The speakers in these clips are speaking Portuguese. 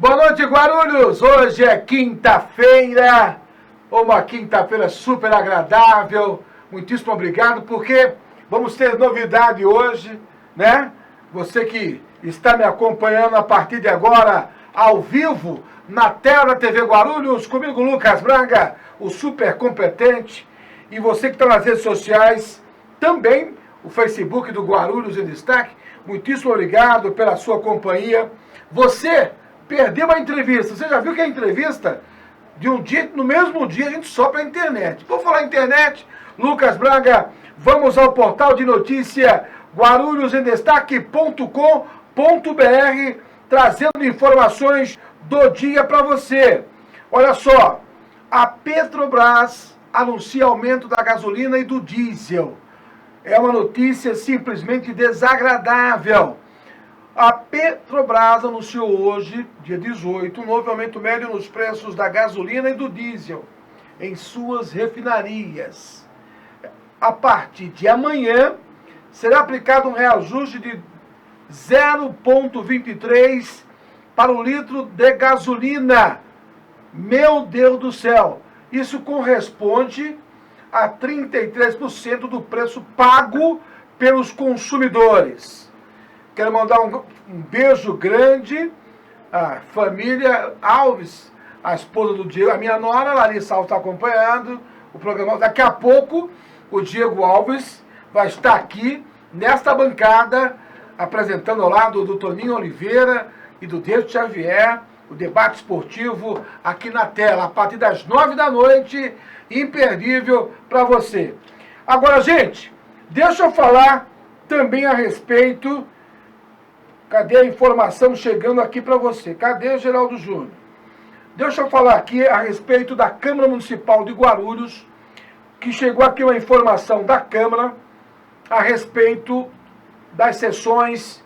Boa noite, Guarulhos! Hoje é quinta-feira, uma quinta-feira super agradável. Muitíssimo obrigado, porque vamos ter novidade hoje, né? Você que está me acompanhando a partir de agora, ao vivo, na tela da TV Guarulhos, comigo, Lucas Braga, o super competente. E você que está nas redes sociais, também o Facebook do Guarulhos em Destaque. Muitíssimo obrigado pela sua companhia. Você perdeu a entrevista. Você já viu que a entrevista de um dia, no mesmo dia, a gente sopra a internet. Vou falar internet, Lucas Braga, vamos ao portal de notícia guarulhosendestaque.com.br, trazendo informações do dia para você. Olha só, a Petrobras anuncia aumento da gasolina e do diesel. É uma notícia simplesmente desagradável. A Petrobras anunciou hoje, dia 18, um novo aumento médio nos preços da gasolina e do diesel em suas refinarias. A partir de amanhã, será aplicado um reajuste de 0,23 para o litro de gasolina. Meu Deus do céu! Isso corresponde a 33% do preço pago pelos consumidores. Quero mandar um beijo grande à família Alves, a esposa do Diego, a minha nora, Larissa Alves, está acompanhando o programa. Daqui a pouco, o Diego Alves vai estar aqui, nesta bancada, apresentando ao lado do Toninho Oliveira e do David Xavier, o debate esportivo aqui na tela, a partir das 9 da noite, imperdível para você. Agora, gente, deixa eu falar também a respeito. Cadê a informação chegando aqui para você? Cadê Geraldo Júnior? Deixa eu falar aqui a respeito da Câmara Municipal de Guarulhos, que chegou aqui uma informação da Câmara a respeito das sessões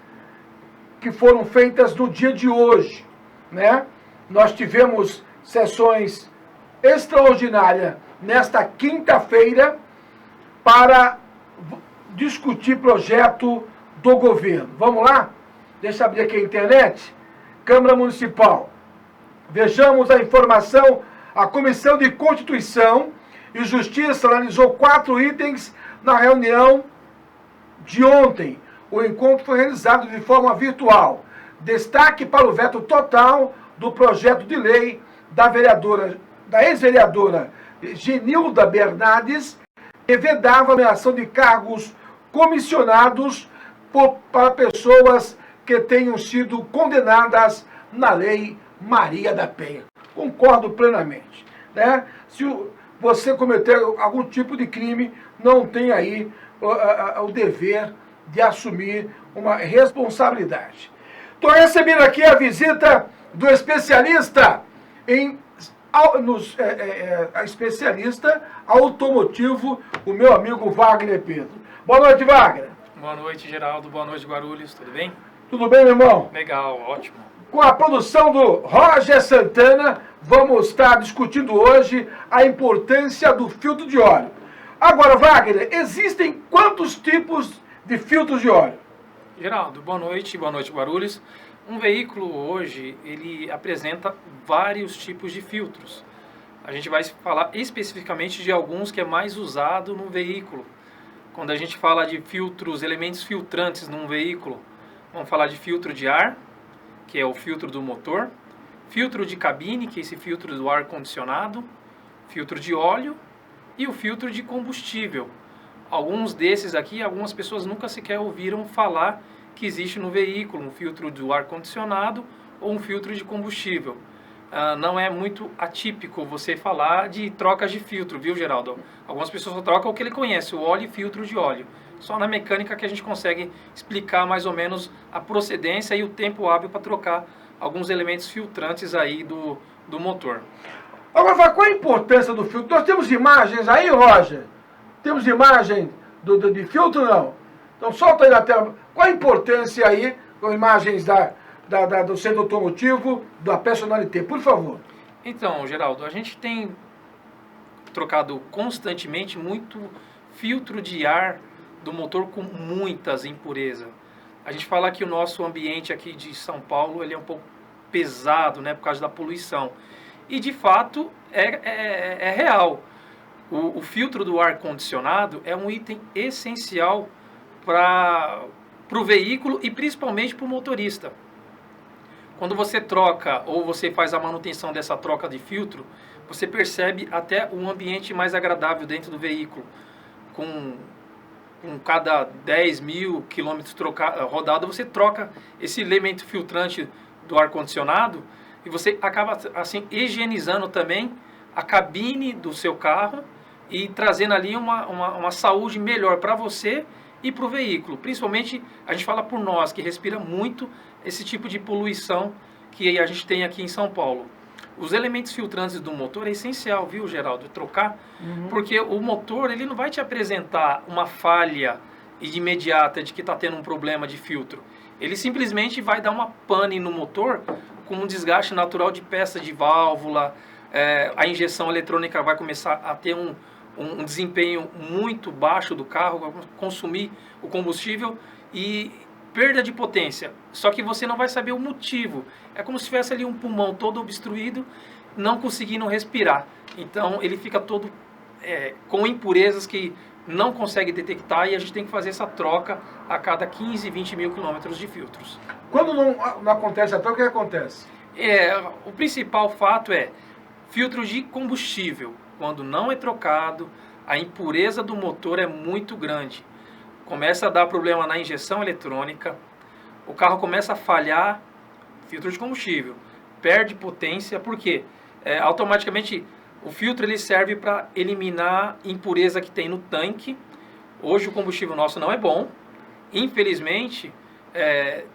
que foram feitas no dia de hoje, né? Nós tivemos sessões extraordinárias nesta quinta-feira para discutir projeto do governo. Vamos lá? Deixa eu abrir aqui a internet. Câmara Municipal. Vejamos a informação. A Comissão de Constituição e Justiça analisou 4 itens na reunião de ontem. O encontro foi realizado de forma virtual. Destaque para o veto total do projeto de lei da ex-vereadora Genilda Bernardes, que vedava a nomeação de cargos comissionados para pessoas que tenham sido condenadas na Lei Maria da Penha. Concordo plenamente, né? Se você cometer algum tipo de crime, não tem aí o dever de assumir uma responsabilidade. Estou recebendo aqui a visita do especialista especialista automotivo, o meu amigo Wagner Pedro. Boa noite, Wagner. Boa noite, Geraldo. Boa noite, Guarulhos. Tudo bem? Tudo bem, meu irmão? Legal, ótimo. Com a produção do Roger Santana, vamos estar discutindo hoje a importância do filtro de óleo. Agora, Wagner, existem quantos tipos de filtros de óleo? Geraldo, boa noite, Guarulhos. Um veículo hoje, ele apresenta vários tipos de filtros. A gente vai falar especificamente de alguns que é mais usado no veículo. Quando a gente fala de filtros, elementos filtrantes num veículo, vamos falar de filtro de ar, que é o filtro do motor, filtro de cabine, que é esse filtro do ar-condicionado, filtro de óleo e o filtro de combustível. Alguns desses aqui, algumas pessoas nunca sequer ouviram falar que existe no veículo um filtro do ar-condicionado ou um filtro de combustível. Não é muito atípico você falar de trocas de filtro, viu, Geraldo? Algumas pessoas só trocam o que ele conhece, o óleo e filtro de óleo. Só na mecânica que a gente consegue explicar mais ou menos a procedência e o tempo hábil para trocar alguns elementos filtrantes aí do motor. Agora, qual a importância do filtro? Nós temos imagens aí, Roger? Temos imagem de filtro, não? Então solta aí na tela. Qual a importância aí, com imagens do centro automotivo, da personalité, por favor? Então, Geraldo, a gente tem trocado constantemente muito filtro de ar do motor com muitas impurezas. A gente fala que o nosso ambiente aqui de São Paulo ele é um pouco pesado, né, por causa da poluição. E de fato é real. O filtro do ar-condicionado é um item essencial para o veículo e principalmente para o motorista. Quando você troca ou você faz a manutenção dessa troca de filtro, você percebe até um ambiente mais agradável dentro do veículo. Com cada 10 mil quilômetros rodado, você troca esse elemento filtrante do ar-condicionado e você acaba assim higienizando também a cabine do seu carro e trazendo ali uma saúde melhor para você e para o veículo. Principalmente, a gente fala por nós, que respira muito esse tipo de poluição que a gente tem aqui em São Paulo. Os elementos filtrantes do motor é essencial, viu, Geraldo, trocar, porque o motor ele não vai te apresentar uma falha imediata de que está tendo um problema de filtro. Ele simplesmente vai dar uma pane no motor com um desgaste natural de peça de válvula, a injeção eletrônica vai começar a ter um desempenho muito baixo do carro, vai consumir o combustível e perda de potência. Só que você não vai saber o motivo. É como se tivesse ali um pulmão todo obstruído, não conseguindo respirar. Então ele fica todo com impurezas que não consegue detectar e a gente tem que fazer essa troca a cada 15, 20 mil quilômetros de filtros. Quando não acontece a troca, o que acontece? O principal fato é filtro de combustível. Quando não é trocado, a impureza do motor é muito grande. Começa a dar problema na injeção eletrônica, o carro começa a falhar, filtro de combustível, perde potência, porque automaticamente o filtro ele serve para eliminar impureza que tem no tanque. Hoje o combustível nosso não é bom, infelizmente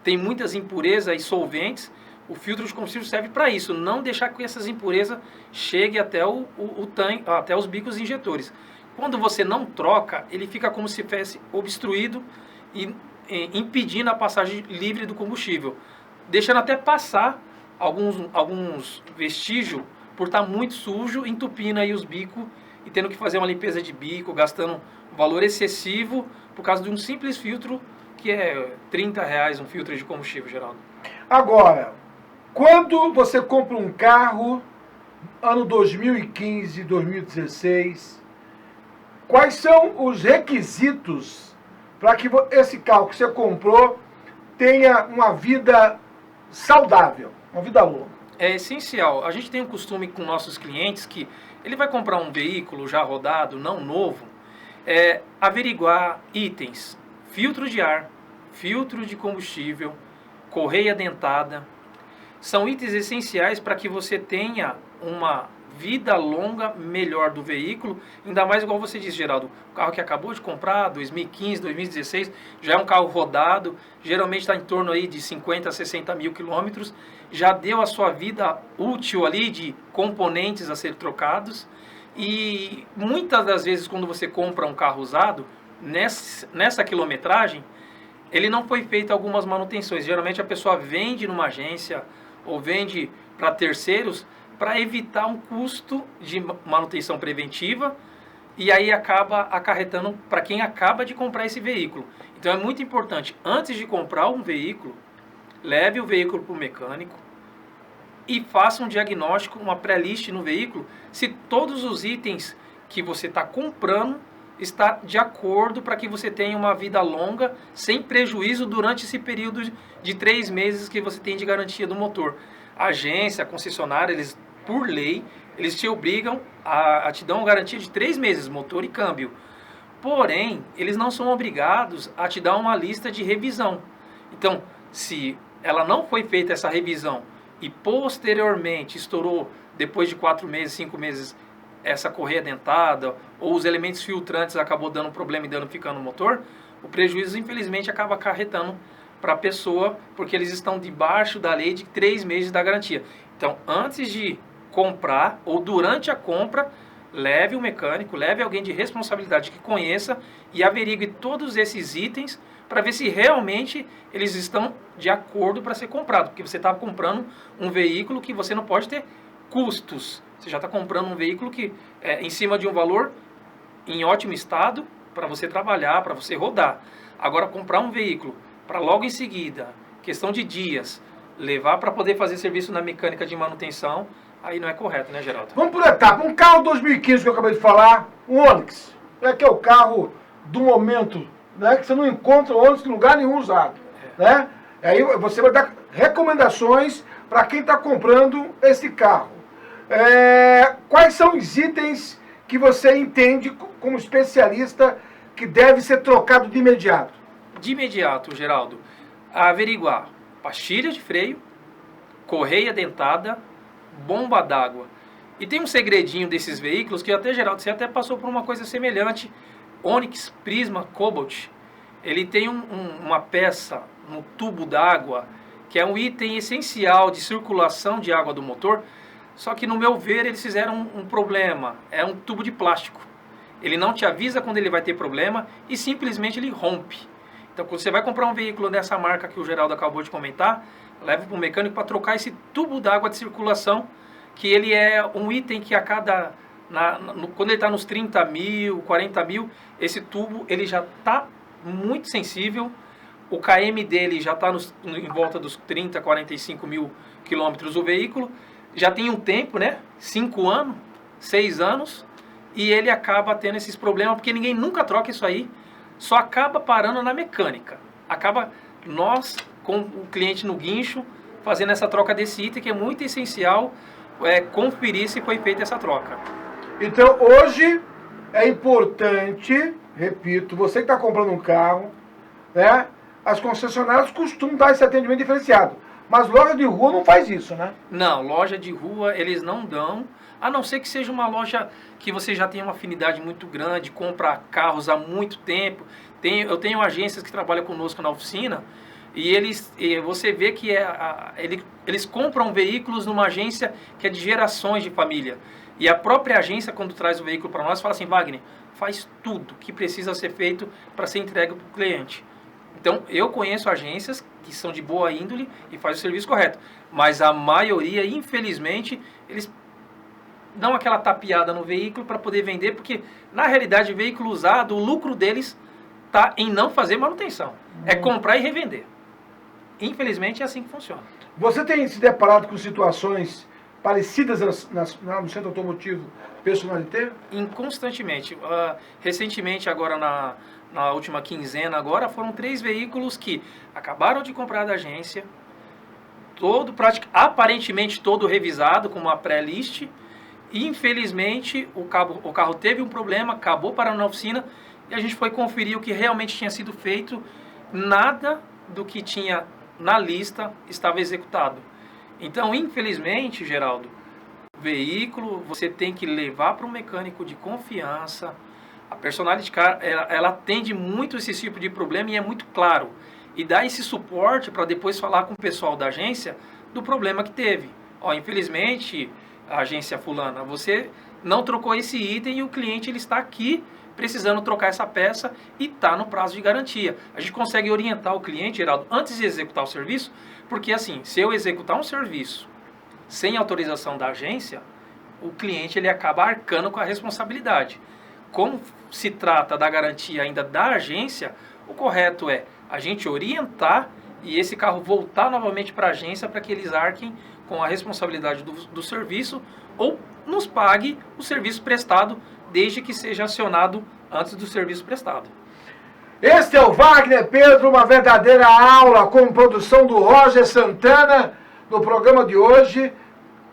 tem muitas impurezas e solventes. O filtro de combustível serve para isso, não deixar que essas impurezas cheguem até o tanque, até os bicos injetores. Quando você não troca, ele fica como se fosse obstruído e impedindo a passagem livre do combustível, deixando até passar alguns vestígios por estar muito sujo, entupindo aí os bicos e tendo que fazer uma limpeza de bico, gastando um valor excessivo por causa de um simples filtro que é R$30 um filtro de combustível, Geraldo. Agora, quando você compra um carro, ano 2015, 2016, quais são os requisitos para que esse carro que você comprou tenha uma vida saudável, uma vida longa? É essencial. A gente tem um costume com nossos clientes que ele vai comprar um veículo já rodado, não novo, averiguar itens, filtro de ar, filtro de combustível, correia dentada. São itens essenciais para que você tenha uma vida longa melhor do veículo, ainda mais igual você disse, Geraldo, o carro que acabou de comprar, 2015, 2016, já é um carro rodado, geralmente está em torno aí de 50 a 60 mil quilômetros, já deu a sua vida útil ali de componentes a ser trocados, e muitas das vezes quando você compra um carro usado, nessa quilometragem, ele não foi feito algumas manutenções. Geralmente a pessoa vende numa agência ou vende para terceiros para evitar um custo de manutenção preventiva e aí acaba acarretando para quem acaba de comprar esse veículo. Então é muito importante, antes de comprar um veículo, leve o veículo para o mecânico e faça um diagnóstico, uma pré-list no veículo, se todos os itens que você está comprando está de acordo para que você tenha uma vida longa, sem prejuízo durante esse período de 3 meses que você tem de garantia do motor. A agência, a concessionária, eles, por lei, eles te obrigam a te dar uma garantia de 3 meses, motor e câmbio. Porém, eles não são obrigados a te dar uma lista de revisão. Então, se ela não foi feita essa revisão e posteriormente estourou, depois de 4 meses, 5 meses, essa correia dentada ou os elementos filtrantes acabou dando problema e danificando o motor, o prejuízo infelizmente acaba acarretando para a pessoa, porque eles estão debaixo da lei de 3 meses da garantia. Então, antes de comprar ou durante a compra, leve o mecânico, leve alguém de responsabilidade que conheça e averigue todos esses itens para ver se realmente eles estão de acordo para ser comprado, porque você está comprando um veículo que você não pode ter custos. Você já está comprando um veículo que é em cima de um valor em ótimo estado para você trabalhar, para você rodar. Agora, comprar um veículo para logo em seguida, questão de dias, levar para poder fazer serviço na mecânica de manutenção, aí não é correto, né, Geraldo? Vamos por etapa. Um carro 2015 que eu acabei de falar, um Onix. É que é o carro do momento, né? Que você não encontra o Onix em lugar nenhum usado, né? Aí você vai dar recomendações para quem está comprando esse carro. Quais são os itens que você entende como especialista que deve ser trocado de imediato? De imediato, Geraldo, averiguar pastilha de freio, correia dentada, bomba d'água. E tem um segredinho desses veículos que até, Geraldo, você até passou por uma coisa semelhante. Onix, Prisma, Cobalt, ele tem uma peça no tubo d'água que é um item essencial de circulação de água do motor, só que no meu ver eles fizeram um problema, é um tubo de plástico. Ele não te avisa quando ele vai ter problema e simplesmente ele rompe. Então, quando você vai comprar um veículo dessa marca que o Geraldo acabou de comentar, leva para o mecânico para trocar esse tubo d'água de circulação, que ele é um item que a cada... quando ele está nos 30 mil, 40 mil, esse tubo ele já está muito sensível, o KM dele já está em volta dos 30, 45 mil quilômetros o veículo, já tem um tempo, né? 5 anos, 6 anos, e ele acaba tendo esses problemas, porque ninguém nunca troca isso aí, só acaba parando na mecânica. Acaba nós, com o cliente no guincho, fazendo essa troca desse item, que é muito essencial conferir se foi feita essa troca. Então, hoje é importante, repito, você que está comprando um carro, né? As concessionárias costumam dar esse atendimento diferenciado. Mas loja de rua não faz isso, né? Não, loja de rua eles não dão, a não ser que seja uma loja que você já tem uma afinidade muito grande, compra carros há muito tempo. Eu tenho agências que trabalham conosco na oficina e você vê que eles compram veículos numa agência que é de gerações de família. E a própria agência, quando traz o veículo para nós, fala assim: Wagner, faz tudo que precisa ser feito para ser entregue para o cliente. Então, eu conheço agências que são de boa índole e fazem o serviço correto. Mas a maioria, infelizmente, eles dão aquela tapeada no veículo para poder vender, porque, na realidade, o veículo usado, o lucro deles está em não fazer manutenção. É comprar e revender. Infelizmente, é assim que funciona. Você tem se deparado com situações parecidas no centro automotivo Personalité? Constantemente. Recentemente, agora na última quinzena, agora foram 3 veículos que acabaram de comprar da agência, aparentemente todo revisado com uma pré-list, e infelizmente o carro teve um problema, acabou parando na oficina, e a gente foi conferir o que realmente tinha sido feito. Nada do que tinha na lista estava executado. Então, infelizmente, Geraldo, veículo você tem que levar para um mecânico de confiança. A Personality Car, ela atende muito esse tipo de problema e é muito claro. E dá esse suporte para depois falar com o pessoal da agência do problema que teve. Infelizmente, a agência fulana, você não trocou esse item e o cliente ele está aqui precisando trocar essa peça e está no prazo de garantia. A gente consegue orientar o cliente, Geraldo, antes de executar o serviço, porque assim, se eu executar um serviço sem autorização da agência, o cliente ele acaba arcando com a responsabilidade. Como se trata da garantia ainda da agência, o correto é a gente orientar e esse carro voltar novamente para a agência para que eles arquem com a responsabilidade do serviço ou nos pague o serviço prestado, desde que seja acionado antes do serviço prestado. Este é o Wagner Pedro, uma verdadeira aula com produção do Roger Santana. No programa de hoje,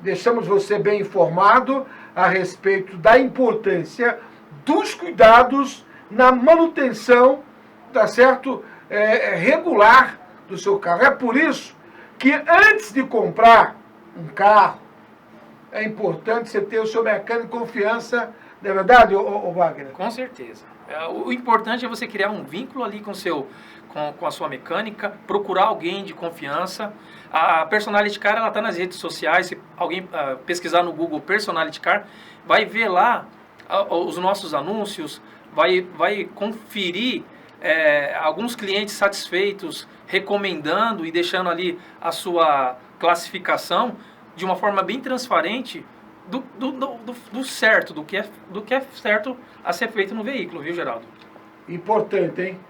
deixamos você bem informado a respeito da importância dos cuidados na manutenção, tá certo? Regular do seu carro. É por isso que antes de comprar um carro, é importante você ter o seu mecânico de confiança. Não é verdade, Wagner? Com certeza. O importante é você criar um vínculo ali com a sua mecânica, procurar alguém de confiança. A Personality Car, ela está nas redes sociais. Se alguém pesquisar no Google Personality Car, vai ver lá os nossos anúncios, vai conferir alguns clientes satisfeitos, recomendando e deixando ali a sua classificação de uma forma bem transparente do certo, do que é certo a ser feito no veículo, viu, Geraldo? Importante, hein?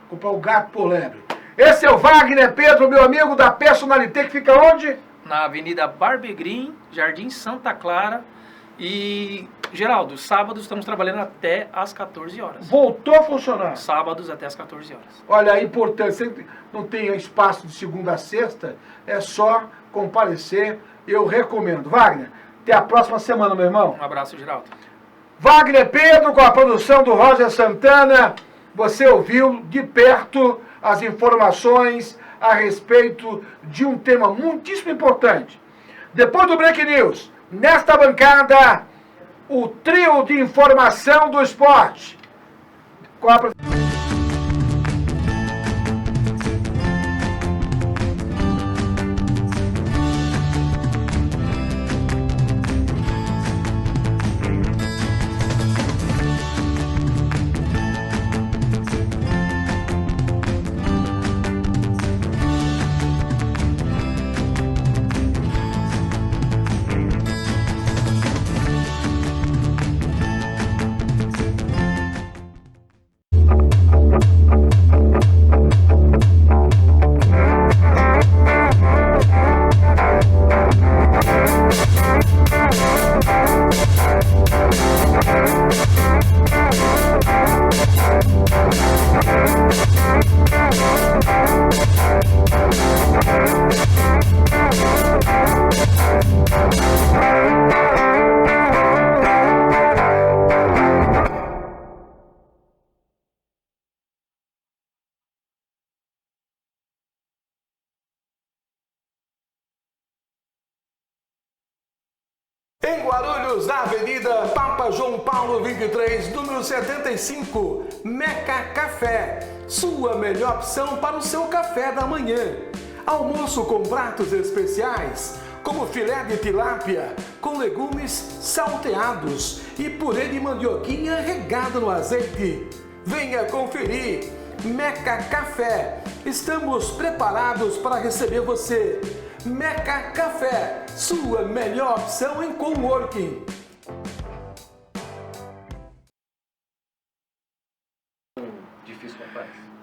Comprar o gato por lebre. Esse é o Wagner Pedro, meu amigo da Personalité, que fica onde? Na Avenida Barbegrim, Jardim Santa Clara. E, Geraldo, sábados estamos trabalhando até às 14 horas. Voltou a funcionar. Sábados até às 14 horas. Olha, é importante, sempre não tem espaço de segunda a sexta, é só comparecer, eu recomendo. Wagner, até a próxima semana, meu irmão. Um abraço, Geraldo. Wagner Pedro, com a produção do Roger Santana, você ouviu de perto as informações a respeito de um tema muitíssimo importante. Depois do Break News, nesta bancada, o trio de informação do esporte. Com a... Em Guarulhos, na Avenida Papa João Paulo 23, número 75, Meca Café. Sua melhor opção para o seu café da manhã. Almoço com pratos especiais, como filé de tilápia, com legumes salteados e purê de mandioquinha regado no azeite. Venha conferir. Meca Café. Estamos preparados para receber você. Meca Café, sua melhor opção em coworking.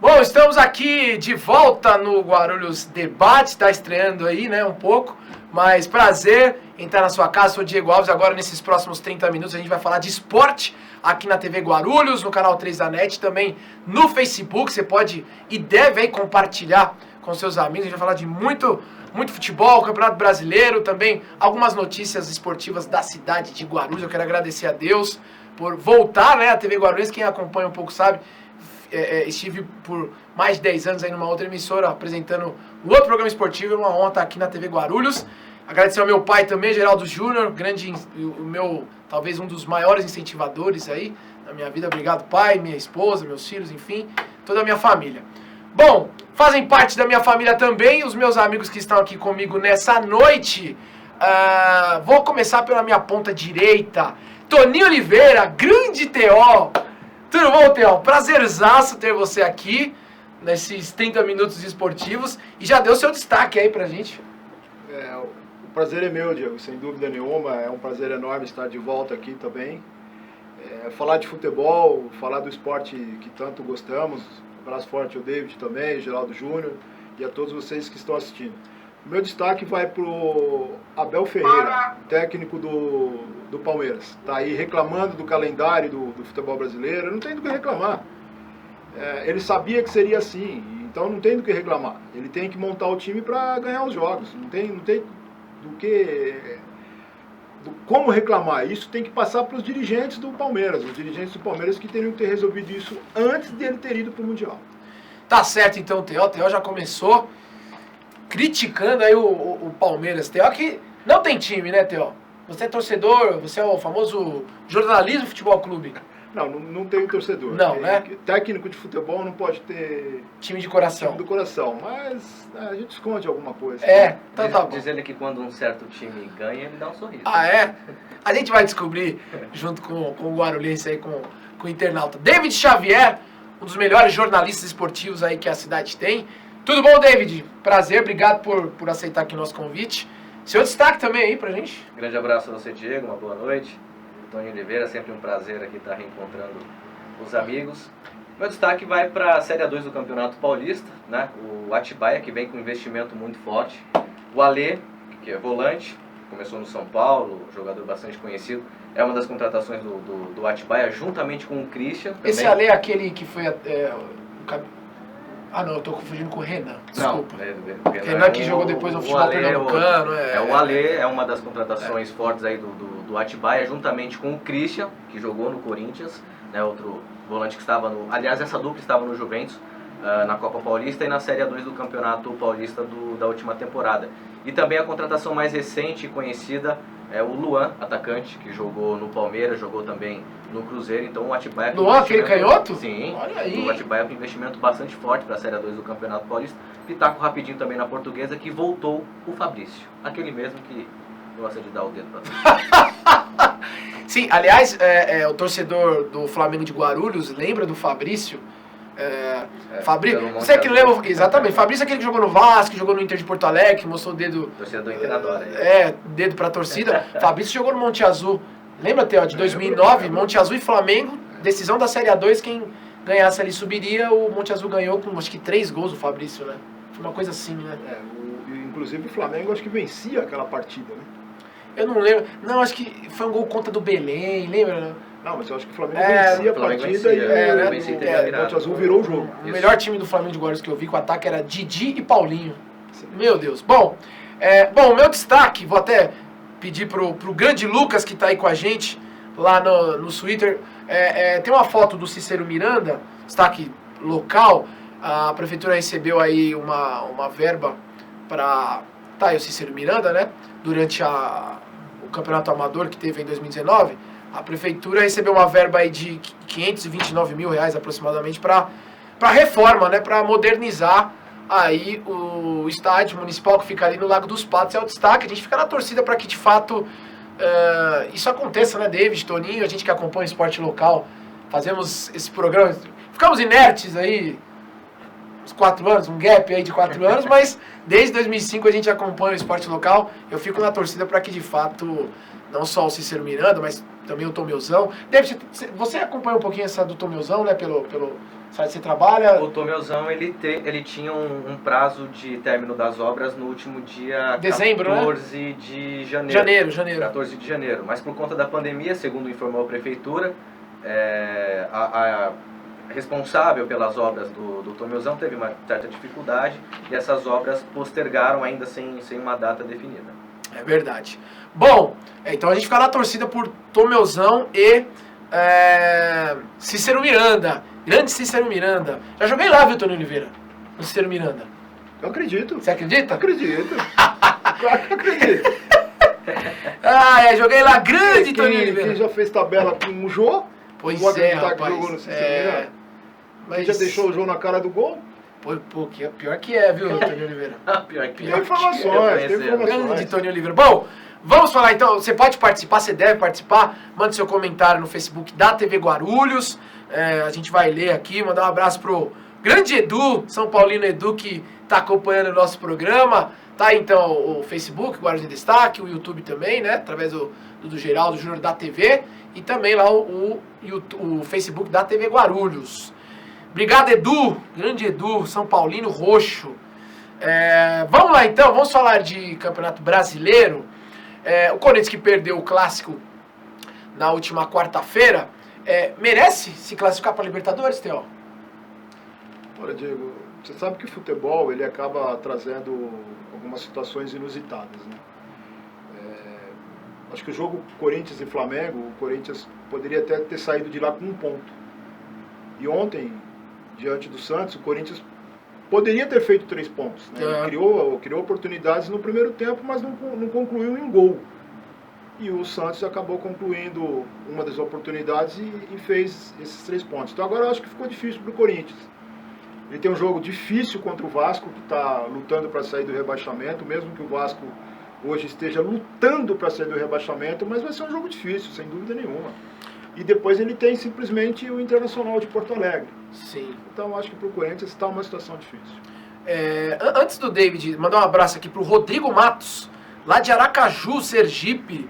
Bom, estamos aqui de volta no Guarulhos Debate, está estreando aí, né, um pouco, mas prazer em estar na sua casa, sou o Diego Alves, agora nesses próximos 30 minutos a gente vai falar de esporte aqui na TV Guarulhos, no canal 3 da NET, também no Facebook, você pode e deve aí compartilhar com seus amigos, a gente vai falar de muito futebol, Campeonato Brasileiro, também algumas notícias esportivas da cidade de Guarulhos. Eu quero agradecer a Deus por voltar, né, a TV Guarulhos, quem acompanha um pouco sabe, estive por mais de 10 anos aí numa outra emissora apresentando um outro programa esportivo, é uma honra estar aqui na TV Guarulhos. Agradecer ao meu pai também, Geraldo Júnior, o meu, talvez um dos maiores incentivadores aí na minha vida. Obrigado, pai, minha esposa, meus filhos, enfim, toda a minha família. Bom, fazem parte da minha família também os meus amigos que estão aqui comigo nessa noite. Vou começar pela minha ponta direita. Toninho Oliveira, grande Teó. Tudo bom, Teó? Prazerzaço ter você aqui nesses 30 minutos esportivos. E já deu seu destaque aí pra gente. O prazer é meu, Diego, sem dúvida nenhuma. É um prazer enorme estar de volta aqui também. Falar de futebol, falar do esporte que tanto gostamos. Um abraço forte ao David também, Geraldo Júnior e a todos vocês que estão assistindo. O meu destaque vai para o Abel Ferreira, técnico do Palmeiras. Está aí reclamando do calendário do futebol brasileiro. Não tem do que reclamar. Ele sabia que seria assim, então não tem do que reclamar. Ele tem que montar o time para ganhar os jogos. Não tem como reclamar. Isso tem que passar para os dirigentes do Palmeiras. Os dirigentes do Palmeiras que teriam que ter resolvido isso antes dele ter ido para o Mundial. Tá certo então, o Teó já começou criticando aí o Palmeiras. Teó que não tem time, né, Teó? Você é torcedor, você é o famoso jornalismo futebol clube. Não tem torcedor. Não, né? Técnico de futebol não pode ter time de coração. Time do coração, mas a gente esconde alguma coisa. Então tá bom. Diz ele que quando um certo time ganha, ele dá um sorriso. Ah, é? A gente vai descobrir, junto com o Guarulhense aí, com o internauta. David Xavier, um dos melhores jornalistas esportivos aí que a cidade tem. Tudo bom, David? Prazer, obrigado por aceitar aqui o nosso convite. Seu destaque também aí pra gente. Grande abraço a você, Diego, uma boa noite. Toninho Oliveira, sempre um prazer aqui estar reencontrando os amigos. Meu destaque vai para a Série 2 do Campeonato Paulista, né? O Atibaia, que vem com um investimento muito forte. O Alê, que é volante, começou no São Paulo, jogador bastante conhecido. É uma das contratações do Atibaia, juntamente com o Christian. Também. Esse Alê é aquele que foi... Ah, não, eu tô confundindo com o Renan. Desculpa. Não, Renan que jogou depois no futebol pernambucano. O Alê é uma das contratações fortes aí do Atibaia, juntamente com o Christian, que jogou no Corinthians, né, outro volante que estava no... Aliás, essa dupla estava no Juventus, na Copa Paulista e na Série 2 do Campeonato Paulista da última temporada. E também a contratação mais recente e conhecida é o Luan, atacante, que jogou no Palmeiras, jogou também no Cruzeiro. Então o Atibaia... Luan, aquele canhoto? Sim. Olha aí. O Atibaia com investimento bastante forte para a Série 2 do Campeonato Paulista. Pitaco rapidinho também na Portuguesa, que voltou o Fabrício. Aquele mesmo que gosta de dar o dedo para Sim, aliás, o torcedor do Flamengo de Guarulhos lembra do Fabrício. Fabrício, você que lembra, exatamente, Fabrício é aquele que jogou no Vasco, jogou no Inter de Porto Alegre, que mostrou o dedo. Torcedor internador. Dedo pra torcida. Fabrício jogou no Monte Azul. Lembra, Theo, de 2009, Monte Azul e Flamengo, decisão da Série A2, quem ganhasse ali subiria. O Monte Azul ganhou com acho que 3 gols o Fabrício, né? Foi uma coisa assim, né? Inclusive o Flamengo acho que vencia aquela partida, né? Eu não lembro. Não, acho que foi um gol contra do Belém, lembra? Não, mas eu acho que o Flamengo vencia a partida e o Monte Azul virou o jogo. O melhor time do Flamengo de Guarulhos que eu vi com o ataque era Didi e Paulinho. Sim. Meu Deus. Bom, o meu destaque, vou até pedir pro grande Lucas que tá aí com a gente lá no Twitter. Tem uma foto do Cícero Miranda, destaque local. A prefeitura recebeu aí uma verba para... Tá aí o Cícero Miranda, né? Durante o campeonato amador que teve em 2019, a prefeitura recebeu uma verba aí de 529 mil reais aproximadamente para reforma, né? Para modernizar aí o estádio municipal que fica ali no Lago dos Patos. É o destaque, a gente fica na torcida para que de fato isso aconteça, né, David, Toninho, a gente que acompanha o esporte local, fazemos esse programa, ficamos inertes aí uns 4 anos, um gap aí de 4 anos, mas desde 2005 a gente acompanha o esporte local. Eu fico na torcida para que de fato, não só o Cícero Miranda, mas também o Tomeuzão. David, você acompanha um pouquinho essa do Tomeuzão, né, pelo site que você trabalha? O Tomeuzão, ele tinha um prazo de término das obras no último dia dezembro, 14 né? de janeiro. Janeiro. 14 de janeiro. Mas por conta da pandemia, segundo informou a prefeitura, a responsável pelas obras do Tomeuzão teve uma certa dificuldade e essas obras postergaram ainda sem uma data definida. É verdade. Bom, então a gente fica na torcida por Tomeuzão e Cícero Miranda. Grande Cícero Miranda. Já joguei lá, viu, Tony Oliveira? No Cícero Miranda. Eu acredito. Você acredita? Acredito. Claro que acredito. Joguei lá, grande Tony Oliveira. Quem já fez tabela com o Jô? Pois vou é, acreditar rapaz. Que jogou no Cícero Miranda. Mas... já deixou o Jô na cara do gol? Pô, pior que é, viu, Tony Oliveira? Pior que tem informações. Grande Tony Oliveira. Bom, vamos falar então, você pode participar, você deve participar, manda seu comentário no Facebook da TV Guarulhos, a gente vai ler aqui, mandar um abraço pro grande Edu, São Paulino Edu, que tá acompanhando o nosso programa, tá aí então o Facebook, Guarulhos em Destaque, o YouTube também, né, através do Geraldo Júnior da TV, e também lá o Facebook da TV Guarulhos. Obrigado, Edu, grande Edu, São Paulino roxo. Vamos lá então, vamos falar de Campeonato Brasileiro. O Corinthians que perdeu o Clássico na última quarta-feira, merece se classificar para a Libertadores, Theo? Olha, Diego, você sabe que o futebol ele acaba trazendo algumas situações inusitadas, né? Acho que o jogo Corinthians e Flamengo, o Corinthians poderia até ter saído de lá com 1 ponto. E ontem, diante do Santos, o Corinthians poderia ter feito 3 pontos, né? Criou oportunidades no primeiro tempo, mas não concluiu em um gol. E o Santos acabou concluindo uma das oportunidades e fez esses 3 pontos. Então agora eu acho que ficou difícil para o Corinthians. Ele tem um jogo difícil contra o Vasco, que está lutando para sair do rebaixamento, mesmo que o Vasco hoje esteja lutando para sair do rebaixamento, mas vai ser um jogo difícil, sem dúvida nenhuma. E depois ele tem simplesmente o Internacional de Porto Alegre. Sim. Então acho que para o Corinthians está uma situação difícil. Antes do David, mandar um abraço aqui para o Rodrigo Matos, lá de Aracaju, Sergipe,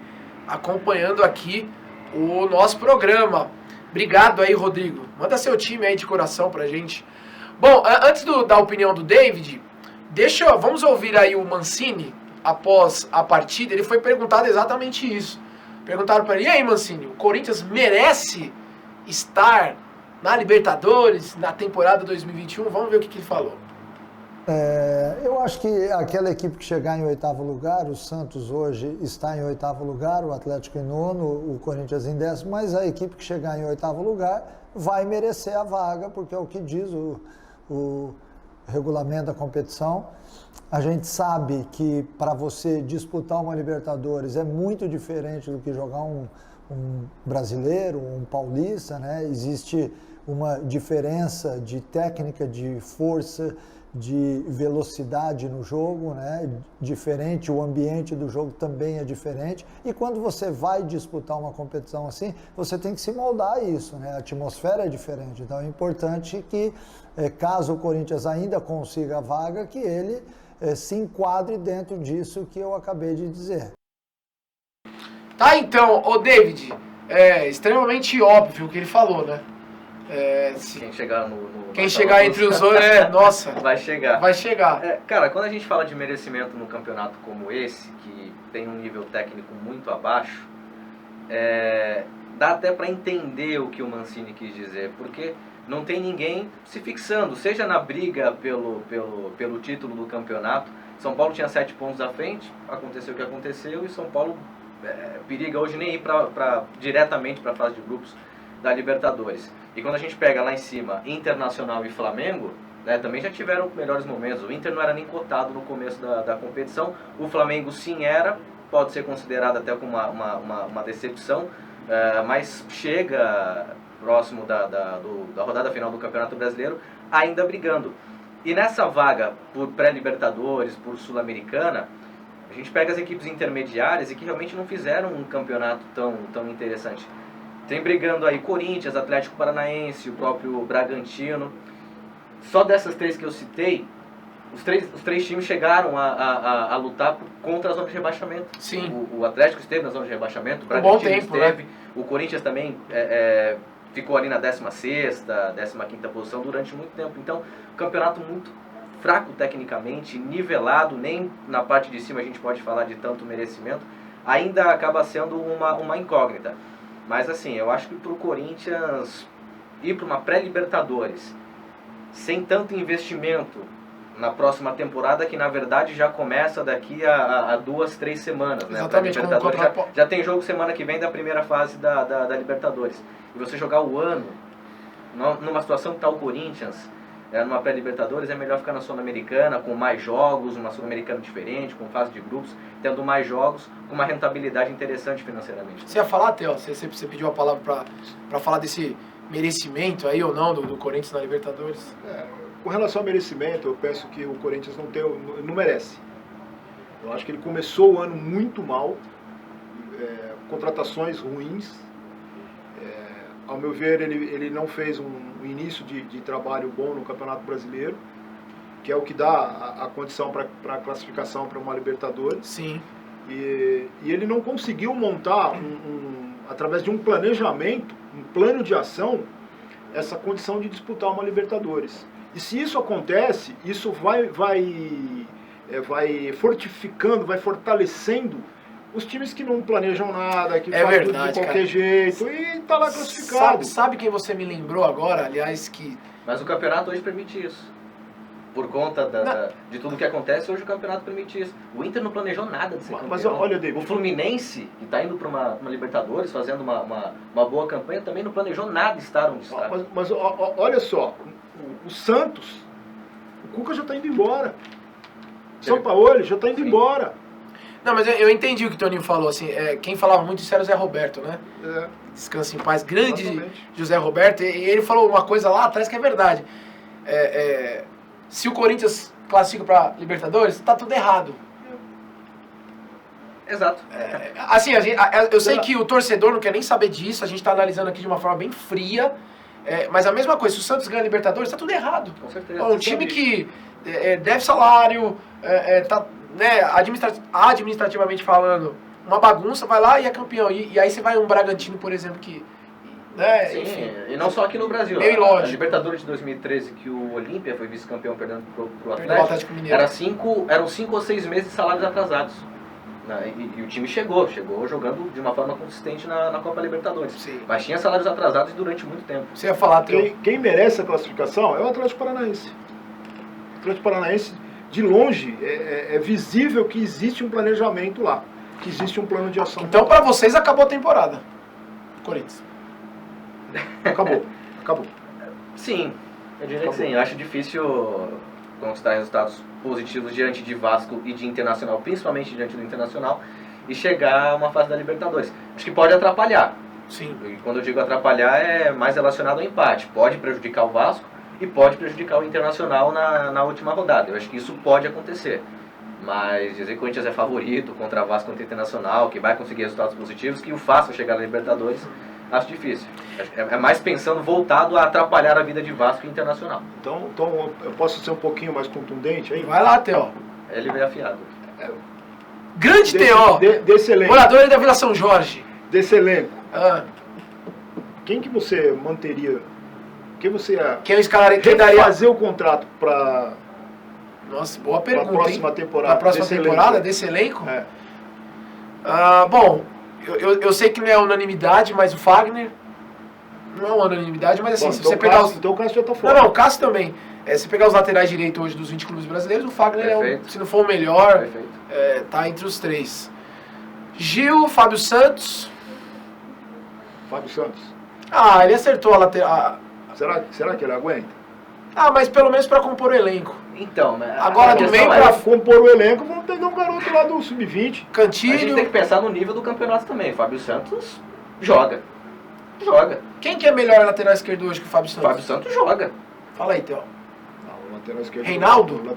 acompanhando aqui o nosso programa. Obrigado aí, Rodrigo. Manda seu time aí de coração pra gente. Bom, antes da opinião do David, vamos ouvir aí o Mancini após a partida. Ele foi perguntado exatamente isso. Perguntaram para ele: e aí, Mancini, o Corinthians merece estar na Libertadores na temporada 2021? Vamos ver o que ele falou. Eu acho que aquela equipe que chegar em 8º lugar, o Santos hoje está em 8º lugar, o Atlético em 9º, o Corinthians em 10º, mas a equipe que chegar em 8º lugar vai merecer a vaga, porque é o que diz o regulamento da competição. A gente sabe que para você disputar uma Libertadores é muito diferente do que jogar um brasileiro, um paulista, né? Existe uma diferença de técnica, de força, de velocidade no jogo, né? Diferente, o ambiente do jogo também é diferente. E quando você vai disputar uma competição assim, você tem que se moldar a isso, né? A atmosfera é diferente. Então é importante que, caso o Corinthians ainda consiga a vaga, que ele se enquadre dentro disso que eu acabei de dizer. Tá, então, ô David, é extremamente óbvio o que ele falou, né? Quem chegar Quem chegar entre os dois, nossa. Vai chegar. Vai chegar. Cara, quando a gente fala de merecimento num campeonato como esse, que tem um nível técnico muito abaixo, dá até para entender o que o Mancini quis dizer, porque não tem ninguém se fixando, seja na briga pelo título do campeonato. São Paulo tinha 7 pontos à frente, aconteceu o que aconteceu, e São Paulo periga hoje nem ir diretamente para a fase de grupos da Libertadores. E quando a gente pega lá em cima Internacional e Flamengo, né, também já tiveram melhores momentos. O Inter não era nem cotado no começo da competição, o Flamengo sim era, pode ser considerado até como uma decepção, mas chega próximo da rodada final do Campeonato Brasileiro ainda brigando. E nessa vaga por pré-Libertadores, por Sul-Americana, a gente pega as equipes intermediárias e que realmente não fizeram um campeonato tão interessante. Tem brigando aí Corinthians, Atlético Paranaense, o próprio Bragantino. Só dessas 3 que eu citei, os três times chegaram a lutar contra a zona de rebaixamento. Sim. O Atlético esteve na zona de rebaixamento, o Bragantino bom tempo, esteve, né? O Corinthians também ficou ali na 16ª, 15ª posição durante muito tempo. Então, campeonato muito fraco tecnicamente, nivelado, nem na parte de cima a gente pode falar de tanto merecimento, ainda acaba sendo uma incógnita. Mas assim, eu acho que para o Corinthians ir para uma pré-Libertadores sem tanto investimento na próxima temporada, que na verdade já começa daqui a 2, 3 semanas, né? Exatamente, Libertadores já tem jogo semana que vem da primeira fase da Libertadores. E você jogar o ano numa situação que está o Corinthians, numa pré-Libertadores, é melhor ficar na Sul-Americana, com mais jogos, uma Sul-Americana diferente, com fase de grupos, tendo mais jogos, com uma rentabilidade interessante financeiramente. Você ia falar, Theo? Você pediu a palavra para falar desse merecimento aí ou não do Corinthians na Libertadores? Com relação ao merecimento, eu penso que o Corinthians não merece. Eu acho que ele começou o ano muito mal, contratações ruins. Ao meu ver, ele não fez um início de trabalho bom no Campeonato Brasileiro, que é o que dá a condição para a classificação para uma Libertadores. Sim. E ele não conseguiu montar, através de um planejamento, um plano de ação, essa condição de disputar uma Libertadores. E se isso acontece, isso vai fortificando, vai fortalecendo os times que não planejam nada, que fazem tudo de qualquer jeito e tá lá classificado. Sabe quem você me lembrou agora, aliás, que... Mas o campeonato hoje permite isso. Por conta de tudo que acontece, hoje o campeonato permite isso. O Inter não planejou nada de ser campeão. Mas olha, David, o Fluminense, que está indo para uma Libertadores, fazendo uma boa campanha, também não planejou nada estar onde está. Mas olha só, o Santos, o Cuca já está indo embora. São Paulo já está indo embora. Não, mas eu entendi o que o Toninho falou, assim, quem falava muito isso era o Zé Roberto, né? Descanse em paz, grande exatamente. José Roberto, e ele falou uma coisa lá atrás que é verdade. Se o Corinthians classifica para Libertadores, tá tudo errado. Exato. Assim, eu sei que o torcedor não quer nem saber disso, a gente tá analisando aqui de uma forma bem fria, mas a mesma coisa, se o Santos ganha a Libertadores, tá tudo errado. Com certeza. Um time que deve salário, tá... Né, administrativamente falando, uma bagunça, vai lá e é campeão. E aí você vai um Bragantino, por exemplo, que né? Sim, Enfim. e não só aqui no Brasil. Meio ilógico. A Libertadores de 2013, que o Olímpia foi vice-campeão perdendo pro Perdeu o Atlético, Atlético Mineiro. eram 5 ou 6 meses de salários atrasados. Né? E o time chegou jogando de uma forma consistente na Copa Libertadores. Sim. Mas tinha salários atrasados durante muito tempo. Você ia falar, Teu? Quem merece a classificação é o Atlético Paranaense. O Atlético Paranaense, de longe, é visível que existe um planejamento lá, que existe um plano de ação. Então, pra vocês, acabou a temporada. Corinthians. Acabou. Sim, eu diria que sim. Eu acho difícil conquistar resultados positivos diante de Vasco e de Internacional, principalmente diante do Internacional, e chegar a uma fase da Libertadores. Acho que pode atrapalhar. Sim. E quando eu digo atrapalhar, é mais relacionado ao empate. Pode prejudicar o Vasco e pode prejudicar o Internacional na última rodada. Eu acho que isso pode acontecer. Mas dizer que o Corinthians é favorito contra Vasco, contra o Internacional, que vai conseguir resultados positivos, que o faça chegar na Libertadores, acho difícil. É mais pensando voltado a atrapalhar a vida de Vasco e Internacional. Então eu posso ser um pouquinho mais contundente aí? Vai lá, Teo. Ele veio afiado. Grande Teo. Desse elenco. Morador aí da Vila São Jorge. Desse elenco. Ah, Quem que você manteria? Quem você ia quem eu escalaria? Quem daria? fazer o contrato para Nossa, boa a pergunta, próxima hein? temporada? Pra próxima desse temporada, elenco? desse elenco? É. Bom, eu sei que não é unanimidade, mas o Fagner não é uma unanimidade, mas assim, Bom, se então você o pegar Cássio- os... Então o Cássio já tá fora. Não, o Cássio também. Se pegar os laterais direitos hoje dos 20 clubes brasileiros, o Fagner Perfeito. se não for o melhor, Perfeito. tá entre os 3. Gil, Fábio Santos. Fábio Santos. Ele acertou a lateral. Será que ele aguenta? Mas pelo menos pra compor o elenco. Então, né, Agora a do questão meio é- pra- Compor o elenco, vamos pegar um garoto lá do Sub-20. A gente tem Cantilho. que pensar no nível do campeonato também. Fábio Santos joga. Joga. Quem que é melhor lateral esquerdo hoje que o Fábio Santos? Fábio Santos joga. Fala aí, Teo. Não, o lateral esquerdo. Reinaldo? Não.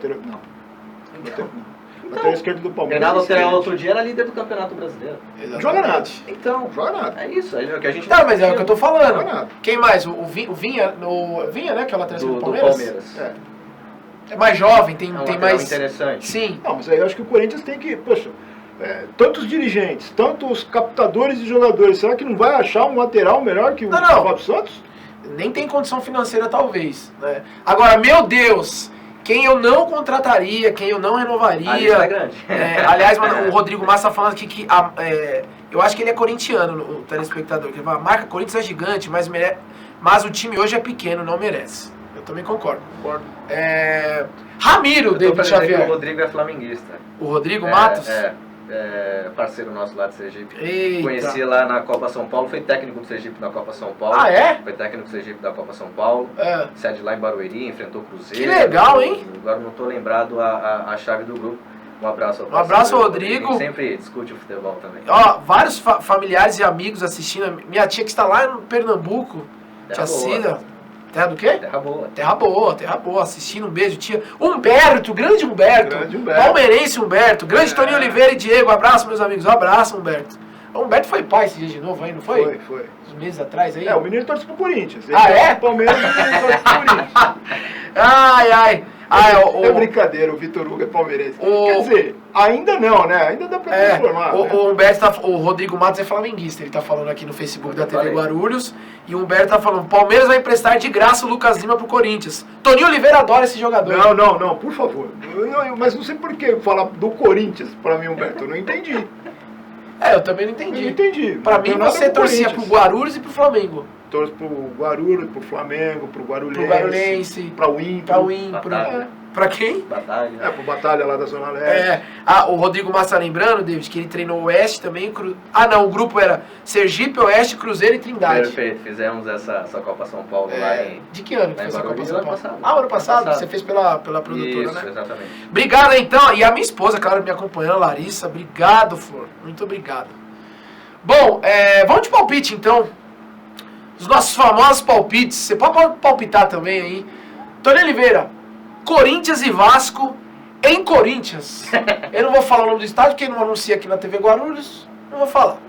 Lateral esquerdo do Palmeiras. Reinaldo é lateral excelente. outro dia era líder do Campeonato Brasileiro. Não joga nada. Então, Não joga nada. é isso. É o que a gente Mas é o que eu tô falando. Não joga nada. Quem mais? O Vinha, né? Que é o lateral esquerdo do do Palmeiras. Palmeiras. É mais jovem, tem É um lateral mais... interessante. Sim. Não, mas aí eu acho que o Corinthians tem que, poxa, tantos dirigentes, tantos captadores de jogadores, será que não vai achar um lateral melhor que o Não. Fábio Santos? Nem tem condição financeira, talvez. Né? Agora, meu Deus, quem eu não contrataria, quem eu não A lista é renovaria... grande. Aliás, mano, o Rodrigo Massa tá falando aqui que... eu acho que ele é corintiano, o telespectador. Que ele fala, a marca Corinthians é gigante, mas o time hoje é pequeno, não merece. Eu também concordo. Ramiro, Eu tô David parecendo que o Xavier. Rodrigo é flamenguista. O Rodrigo Matos? Parceiro nosso lá de Sergipe. Eita. Conheci lá na Copa São Paulo, foi técnico do Sergipe na Copa São Paulo. Ah, é? Foi técnico do Sergipe da Copa São Paulo. É. Sede lá em Barueri, enfrentou o Cruzeiro. Que legal, hein? Agora não tô lembrado a chave do grupo. Um abraço ao Um abraço ao Rodrigo. A gente sempre discute o futebol também. Ó, vários familiares e amigos assistindo. Minha tia que está lá em Pernambuco, Terra tia boa. Cida. Terra do quê? Terra boa. Terra boa, assistindo. Um beijo, tia. Humberto, grande Humberto. Grande Humberto. Palmeirense Humberto. Grande Toninho Oliveira e Diego. Abraço, meus amigos. Um abraço, Humberto. O Humberto foi pai esse dia de novo aí, não foi? Foi. Uns meses atrás aí. O menino torce pro Corinthians. Ele Ah, é? torce pro Palmeiras, o menino torce pro Corinthians. Ai. É brincadeira, o Vitor Hugo é palmeirense. Quer dizer, ainda não, né? Ainda dá pra transformar. né? O Humberto o Rodrigo Matos é flamenguista, ele tá falando aqui no Facebook da TV Guarulhos. E o Humberto tá falando, Palmeiras vai emprestar de graça o Lucas Lima pro Corinthians. Toninho Oliveira adora esse jogador. Não, por favor. Mas não sei por que falar do Corinthians pra mim, Humberto. Eu não entendi. Eu também não entendi. Eu não entendi. Pra Não mim tem nada você com torcia pro Corinthians. Guarulhos e pro Flamengo. Torço pro Guarulhos, pro Flamengo, pro Guarulhense. Pro Guarulhense. Pra Inter. Pra Impro. Batalha. Pra quem? Batalha. Pro Batalha lá da Zona Leste. O Rodrigo Massa lembrando, David, que ele treinou o Oeste também. O grupo era Sergipe, Oeste, Cruzeiro e Trindade. Perfeito, fizemos essa Copa São Paulo lá em... De que ano que Lá em foi essa Copa Barueri, São ano Paulo? passado. Ano passado? Ano passado. Você fez pela produtora, Isso, né? exatamente. Obrigado, então. E a minha esposa, claro, me acompanhando, a Larissa. Obrigado, Flor. Muito obrigado. Bom, vamos de palpite, então. Os nossos famosos palpites. Você pode palpitar também aí. Tony Oliveira, Corinthians e Vasco em Corinthians. Eu não vou falar o nome do estádio, porque não anuncia aqui na TV Guarulhos. Não vou falar.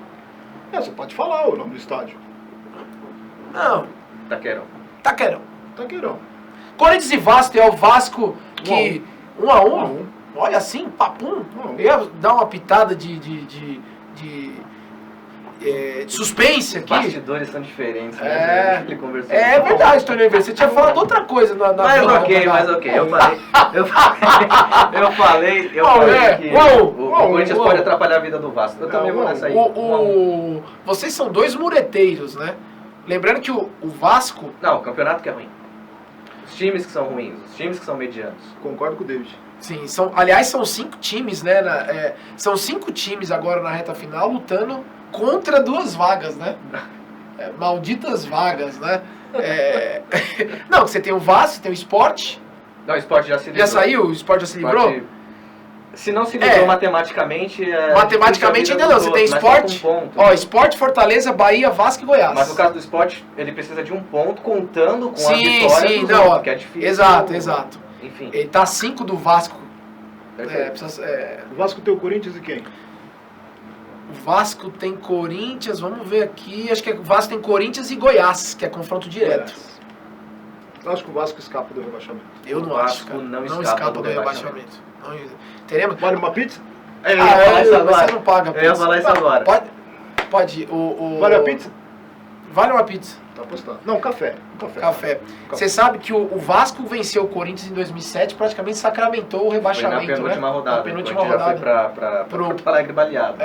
Você pode falar o nome do estádio. Não, Taquerão. Taquerão. Corinthians e Vasco, é o Vasco que... 1 a 1. Olha assim, papum. 1 a 1. Eu ia dar uma pitada de suspense aqui. Bastidores são diferentes, né? É, Ele conversou. é verdade, Tony Oliveira. Você tinha falado outra coisa na Mas ok. Eu falei que o Corinthians pode atrapalhar a vida do Vasco. Eu também vou nessa aí. Vocês são dois mureteiros, né? Lembrando que o Vasco... Não, o campeonato que é ruim. Os times que são ruins, os times que são medianos. Concordo com o David. Sim, aliás, são 5 times, né? São 5 times agora na reta final lutando contra 2 vagas, né? Malditas vagas, né? Não, você tem o Vasco, tem o Sport. Não, o Sport já se livrou. Já saiu? O Sport já se livrou? Se não se livrou matematicamente... matematicamente ainda não. Você tem Sport, Sport, Fortaleza, Bahia, Vasco e Goiás. Mas no caso do Sport, ele precisa de um ponto contando com a vitória dos outros, que é difícil. Exato. Enfim. Ele tá 5 do Vasco. O Vasco tem o Corinthians e quem? O Vasco tem Corinthians, vamos ver aqui. Acho que o Vasco tem Corinthians e Goiás, que é confronto direto. Eu acho que o Vasco escapa do rebaixamento. Eu não acho, cara. Não escapa do rebaixamento. Teremos? Vale uma pizza? Você não paga pizza. Eu ia falar isso agora. Pode. Vale a pizza? Vale uma pizza. Tá apostado. Não, café. Você sabe que o Vasco venceu o Corinthians em 2007, praticamente sacramentou o rebaixamento, foi na penúltima rodada. Na penúltima rodada. rodada. Já foi pra Porto Alegre baleado.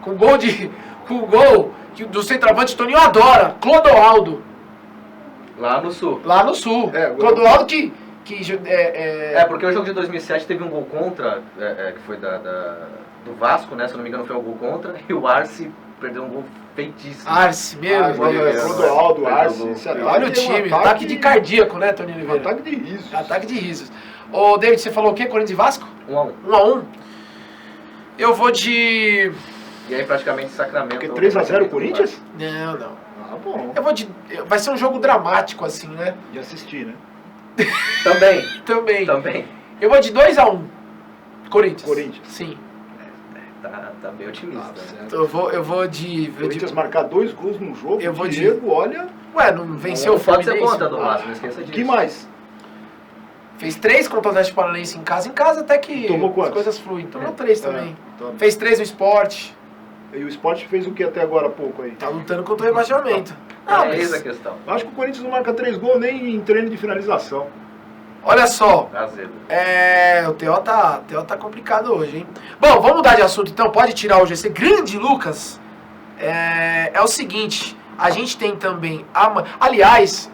Com o gol do centroavante Toninho adora, Clodoaldo. Lá no Sul. Clodoaldo que porque o jogo de 2007 teve um gol contra, que foi do Vasco, né? Se eu não me engano foi um gol contra, e o Arce perdeu um gol feitíssimo. Arce, meu Deus. Clodoaldo, Arce. Olha o time, ataque de cardíaco, né, Tony Oliveira? Ataque de risos. Ô, David, você falou o quê? Corinthians e Vasco? 1-1. Eu vou de... E aí praticamente Sacramento... Porque 3-0 o Corinthians? Não. Ah, bom. Eu vou de... Vai ser um jogo dramático, assim, né? De assistir, né? Também. Eu vou de 2-1. Corinthians. Sim. Tá bem otimista. Eu vou de... Corinthians marcar 2 gols num jogo, eu vou Diego, olha... Ué, não venceu o Fluminense? Pode ser contra do Vasco, não esqueça disso. Que mais? Fez 3 contra o Atlético Paranaense em casa até que Tomou as coisas fluem. Tomou 3 também. Tá. Fez 3 no Sport. E o Sport fez o que até agora há pouco aí? Tá lutando contra o rebaixamento. Essa a questão. Eu acho que o Corinthians não marca 3 gols nem em treino de finalização. Olha só. Azedo. O TO tá complicado hoje, hein? Bom, vamos mudar de assunto então. Pode tirar o GC. Grande Lucas. É o seguinte. A gente tem também... Aliás,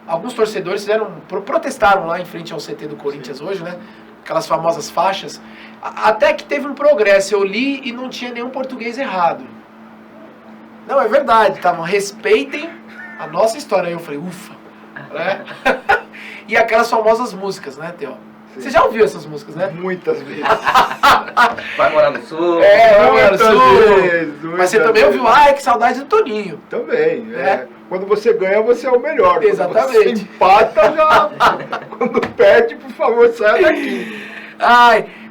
alguns torcedores protestaram lá em frente ao CT do Corinthians hoje, né? Aquelas famosas faixas. Até que teve um progresso. Eu li e não tinha nenhum português errado. Não, é verdade. Respeitem a nossa história. Aí eu falei, ufa. Né? E aquelas famosas músicas, né, Theo? Sim. Você já ouviu essas músicas, né? Muitas vezes. Vai morar no Sul. Vai morar no Muitas Sul. vezes, Mas você também ouviu, que saudade do Toninho. Também. Quando você ganha, você é o melhor. Exatamente. Quando você empata, já... Quando perde, por favor, saia daqui.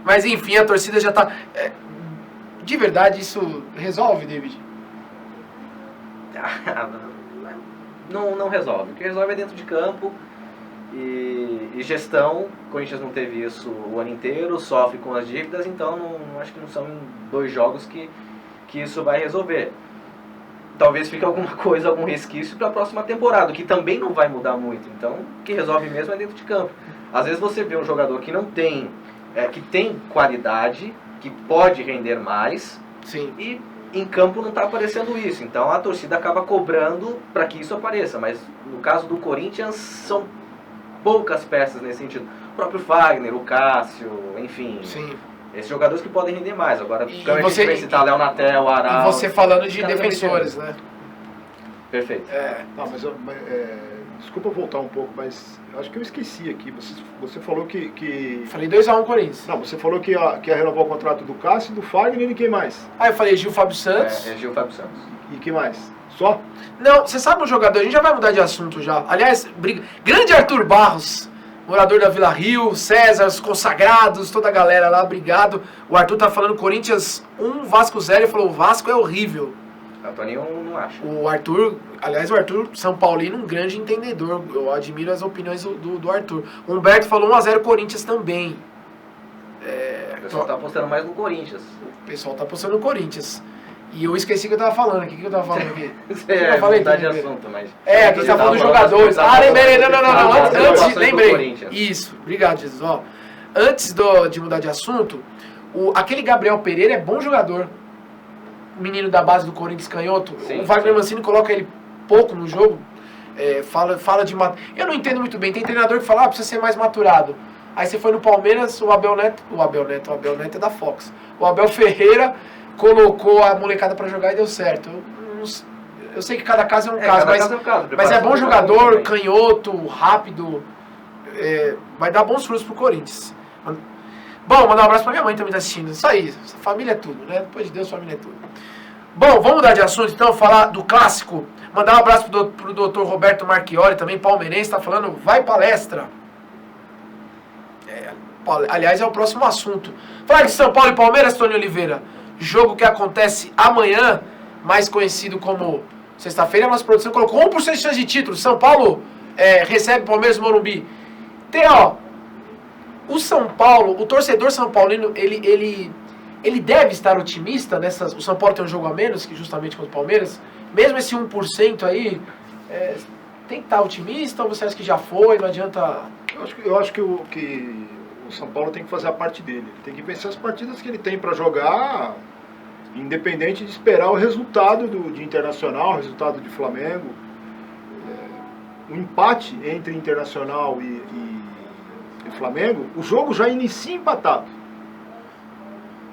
Mas enfim, a torcida já tá... De verdade, isso resolve, David? Não resolve. O que resolve é dentro de campo e gestão. O Corinthians não teve isso o ano inteiro, sofre com as dívidas, então acho que não são em 2 jogos que isso vai resolver. Talvez fique alguma coisa, algum resquício para a próxima temporada, que também não vai mudar muito. Então, o que resolve mesmo é dentro de campo. Às vezes você vê um jogador que não tem, que tem qualidade, que pode render mais, sim, e em campo não está aparecendo isso. Então a torcida acaba cobrando para que isso apareça. Mas no caso do Corinthians são poucas peças nesse sentido. O próprio Fagner, o Cássio, enfim. Sim. Esses jogadores que podem render mais. Agora, E a gente vai citar Léo Natel, Aral... E você falando de defensores, né? Perfeito. Mas desculpa voltar um pouco, mas acho que eu esqueci aqui. Você falou que... Falei 2-1 Corinthians. Não, você falou que ia renovar o contrato do Cássio, do Fagner e quem mais? Eu falei Gil Fábio Santos. Gil Fábio Santos. E quem mais? Só? Não, você sabe um jogador, a gente já vai mudar de assunto já. Aliás, grande Arthur Barros, morador da Vila Rio, César, os consagrados, toda a galera lá, obrigado. O Arthur tá falando Corinthians 1, Vasco 0, ele falou, o Vasco é horrível. A Toninho não acha. O Arthur São Paulino, um grande entendedor, eu admiro as opiniões do Arthur. O Humberto falou 1-0 Corinthians também. O pessoal tá apostando mais no Corinthians. O pessoal tá apostando no Corinthians. E eu esqueci o que eu tava falando aqui. O que eu tava falando aqui? É, mudar de assunto, mas... É, aqui a gente tá falando dos jogadores. Lembrei. Não. Antes, lembrei. Isso, obrigado, Jesus. Ó, antes de mudar de assunto, aquele Gabriel Pereira é bom jogador. O menino da base do Corinthians canhoto. Sim, o Wagner Mancini coloca ele pouco no jogo. Fala de... Eu não entendo muito bem. Tem treinador que fala, precisa ser mais maturado. Aí você foi no Palmeiras, o Abel Neto é da Fox. O Abel Ferreira colocou a molecada pra jogar e deu certo. Eu sei que cada caso é um caso, mas é bom jogador, canhoto, rápido. Vai dar bons frutos pro Corinthians. Bom, mandar um abraço pra minha mãe também tá assistindo. Isso aí, família é tudo, né? Depois de Deus, família é tudo. Bom, vamos mudar de assunto então, falar do clássico. Mandar um abraço pro doutor Roberto Marchiori, também palmeirense, tá falando, vai palestra. Aliás, é o próximo assunto. Falar de São Paulo e Palmeiras, Tony Oliveira. Jogo que acontece amanhã, mais conhecido como sexta-feira, a nossa produção colocou 1% de chance de título. São Paulo recebe Palmeiras no Morumbi. O São Paulo, o torcedor são paulino, ele deve estar otimista nessas... O São Paulo tem um jogo a menos, que justamente contra o Palmeiras. Mesmo esse 1% aí, tem que estar otimista ou você acha que já foi, não adianta... Eu acho que o São Paulo tem que fazer a parte dele. Ele tem que vencer as partidas que ele tem para jogar, independente de esperar o resultado de Internacional, o resultado de Flamengo. O empate entre Internacional e Flamengo, o jogo já inicia empatado.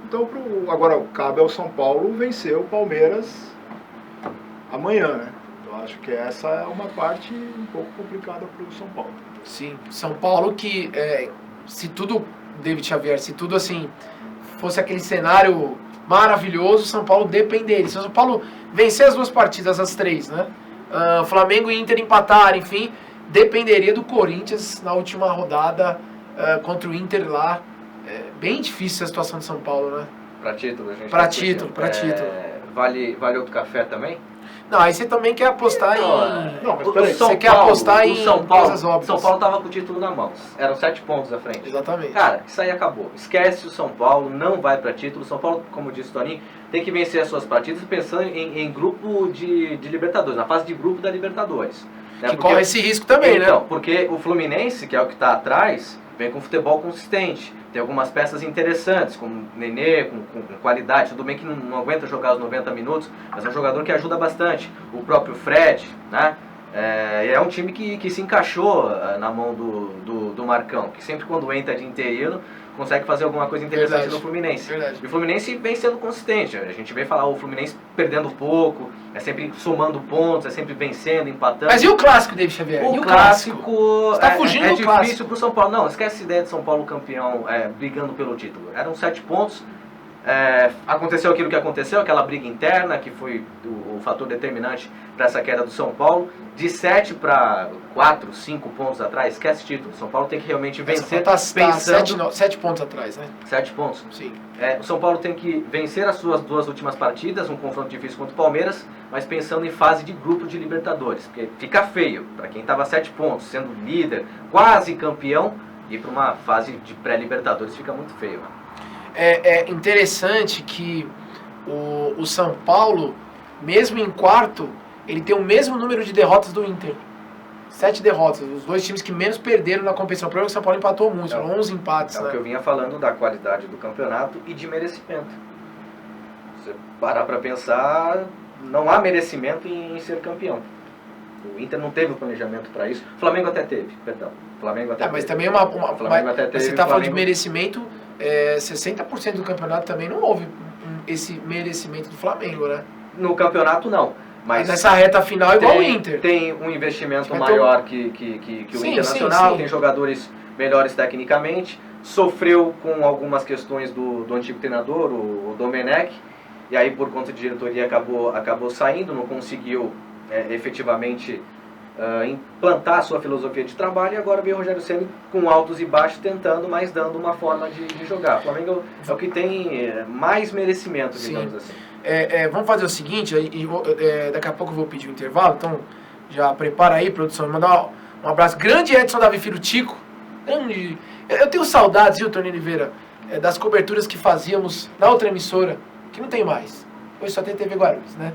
Então, agora cabe ao São Paulo vencer o Palmeiras amanhã, né? Eu acho que essa é uma parte um pouco complicada para o São Paulo. Sim, São Paulo que, se tudo, David Xavier, se tudo assim, fosse aquele cenário maravilhoso, São Paulo dependeria. Se o São Paulo vencer as duas partidas, as três, né? Flamengo e Inter empatar, enfim, dependeria do Corinthians na última rodada contra o Inter lá. Bem difícil a situação de São Paulo, né? Pra título, a gente Pra título. Vale outro café também? Não, aí você também quer apostar em... Não, mas peraí. Você quer apostar em coisas óbvias. São Paulo tava com o título na mão. Eram 7 pontos à frente. Exatamente. Cara, isso aí acabou. Esquece o São Paulo, não vai pra título. O São Paulo, como disse o Toninho, tem que vencer as suas partidas pensando em grupo de Libertadores, na fase de grupo da Libertadores. Né? Que corre esse risco também, né? Então, porque o Fluminense, que é o que está atrás, vem com futebol consistente. Tem algumas peças interessantes, como Nenê, com qualidade. Tudo bem que não aguenta jogar os 90 minutos, mas é um jogador que ajuda bastante. O próprio Fred, né? É um time que se encaixou na mão do Marcão, que sempre quando entra de interino, consegue fazer alguma coisa interessante no Fluminense. Verdade. E o Fluminense vem sendo consistente. A gente vem falar o Fluminense perdendo pouco, é sempre somando pontos, é sempre vencendo, empatando. Mas e o clássico, David Xavier? O clássico Você tá fugindo do clássico. difícil pro São Paulo. Não, esquece a ideia de São Paulo campeão brigando pelo título. Eram 7 pontos. Aconteceu aquilo que aconteceu, aquela briga interna, que foi o fator determinante para essa queda do São Paulo. De 7 para 4, 5 pontos atrás, esquece título. São Paulo tem que realmente vencer pensando... 7 pontos atrás, né? 7 pontos. Sim. O São Paulo tem que vencer as suas 2 últimas partidas, um confronto difícil contra o Palmeiras, mas pensando em fase de grupo de Libertadores. Porque fica feio, para quem estava 7 pontos, sendo líder, quase campeão, ir para uma fase de pré-Libertadores fica muito feio. Né? É interessante que o São Paulo, mesmo em quarto, ele tem o mesmo número de derrotas do Inter. 7 derrotas, os 2 times que menos perderam na competição. O problema é que o São Paulo empatou muito, foram 11 empates. É né? o que eu vinha falando da qualidade do campeonato e de merecimento. Se você parar para pensar, não há merecimento em ser campeão. O Inter não teve o planejamento para isso. O Flamengo até teve, perdão. O Flamengo até mas teve. também você está falando de merecimento, 60% do campeonato também não houve esse merecimento do Flamengo, né? No campeonato não. Mas nessa reta final é igual o Inter. Tem um investimento maior que o Internacional, sim. Tem jogadores melhores tecnicamente, sofreu com algumas questões do antigo treinador, o Domenech, e aí por conta de diretoria acabou saindo, não conseguiu efetivamente implantar a sua filosofia de trabalho, e agora veio o Rogério Ceni com altos e baixos tentando, mas dando uma forma de jogar. O Flamengo é o que tem mais merecimento, digamos assim. Vamos fazer o seguinte, daqui a pouco eu vou pedir um intervalo, então já prepara aí, produção, mandar um abraço grande, Edson Davi Filho Tico, grande. Eu tenho saudades, viu, Tony Oliveira? das coberturas que fazíamos na outra emissora, que não tem mais. Hoje só tem TV Guarulhos, né?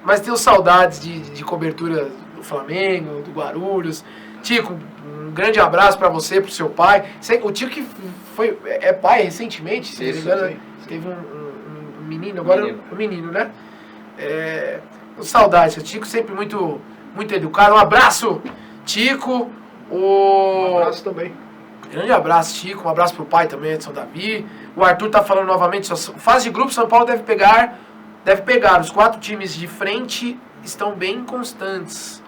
Mas tenho saudades de cobertura do Flamengo, do Guarulhos. Tico, um grande abraço pra você, pro seu pai. O Tico que é pai recentemente, se não me engano, sim. teve um menino, agora um menino, né? Saudades, o Tico sempre muito, muito educado. Um abraço, Tico. Um abraço também. Grande abraço, Tico. Um abraço pro pai também, Edson Davi. O Arthur tá falando novamente. Fase de grupo, São Paulo deve pegar. Os 4 times de frente estão bem constantes.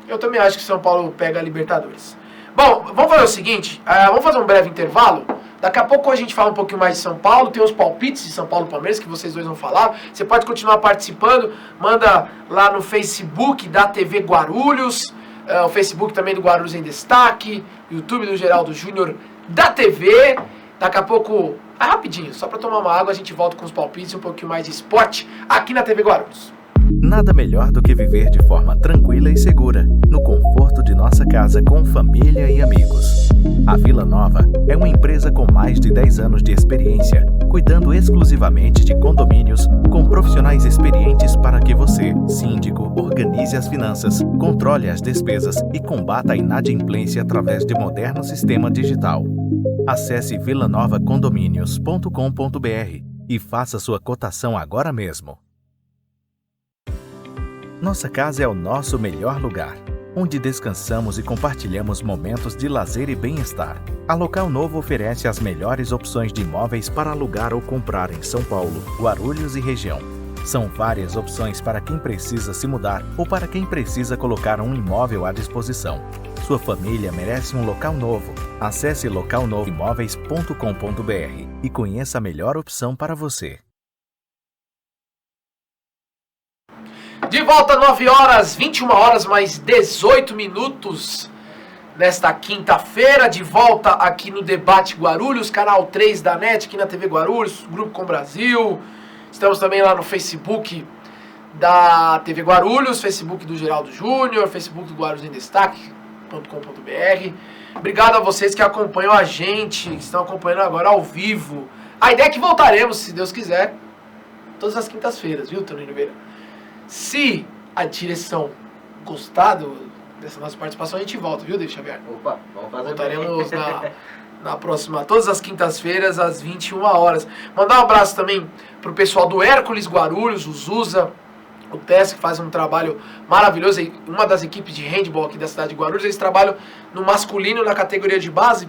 Eu também acho que São Paulo pega a Libertadores. Bom, vamos fazer o seguinte. Vamos fazer um breve intervalo. Daqui a pouco a gente fala um pouquinho mais de São Paulo. Tem os palpites de São Paulo e Palmeiras que vocês dois vão falar. Você pode continuar participando. Manda lá no Facebook da TV Guarulhos. O Facebook também do Guarulhos em Destaque. YouTube do Geraldo Júnior da TV. Daqui a pouco, rapidinho, só para tomar uma água, a gente volta com os palpites e um pouquinho mais de esporte aqui na TV Guarulhos. Nada melhor do que viver de forma tranquila e segura, no conforto de nossa casa com família e amigos. A Vila Nova é uma empresa com mais de 10 anos de experiência, cuidando exclusivamente de condomínios, com profissionais experientes para que você, síndico, organize as finanças, controle as despesas e combata a inadimplência através de moderno sistema digital. Acesse vilanovacondomínios.com.br e faça sua cotação agora mesmo. Nossa casa é o nosso melhor lugar, onde descansamos e compartilhamos momentos de lazer e bem-estar. A Local Novo oferece as melhores opções de imóveis para alugar ou comprar em São Paulo, Guarulhos e região. São várias opções para quem precisa se mudar ou para quem precisa colocar um imóvel à disposição. Sua família merece um local novo. Acesse localnovoimóveis.com.br e conheça a melhor opção para você. De volta, 9h21 mais 18 minutos. Nesta quinta-feira, de volta aqui no Debate Guarulhos, canal 3 da NET, aqui na TV Guarulhos, Grupo Com Brasil. Estamos também lá no Facebook da TV Guarulhos, Facebook do Geraldo Júnior, Facebook do Guarulhos em Destaque.com.br. Obrigado a vocês que acompanham a gente, que estão acompanhando agora ao vivo. A ideia é que voltaremos, se Deus quiser, todas as quintas-feiras, viu, Tony Oliveira? Se a direção gostar dessa nossa participação, a gente volta, viu, David Xavier? Opa, vamos fazer. Voltaremos na próxima, todas as quintas-feiras, às 21 horas. Mandar um abraço também pro pessoal do Hércules Guarulhos, o Zusa, o Tess, que faz um trabalho maravilhoso. Uma das equipes de handball aqui da cidade de Guarulhos, eles trabalham no masculino, na categoria de base.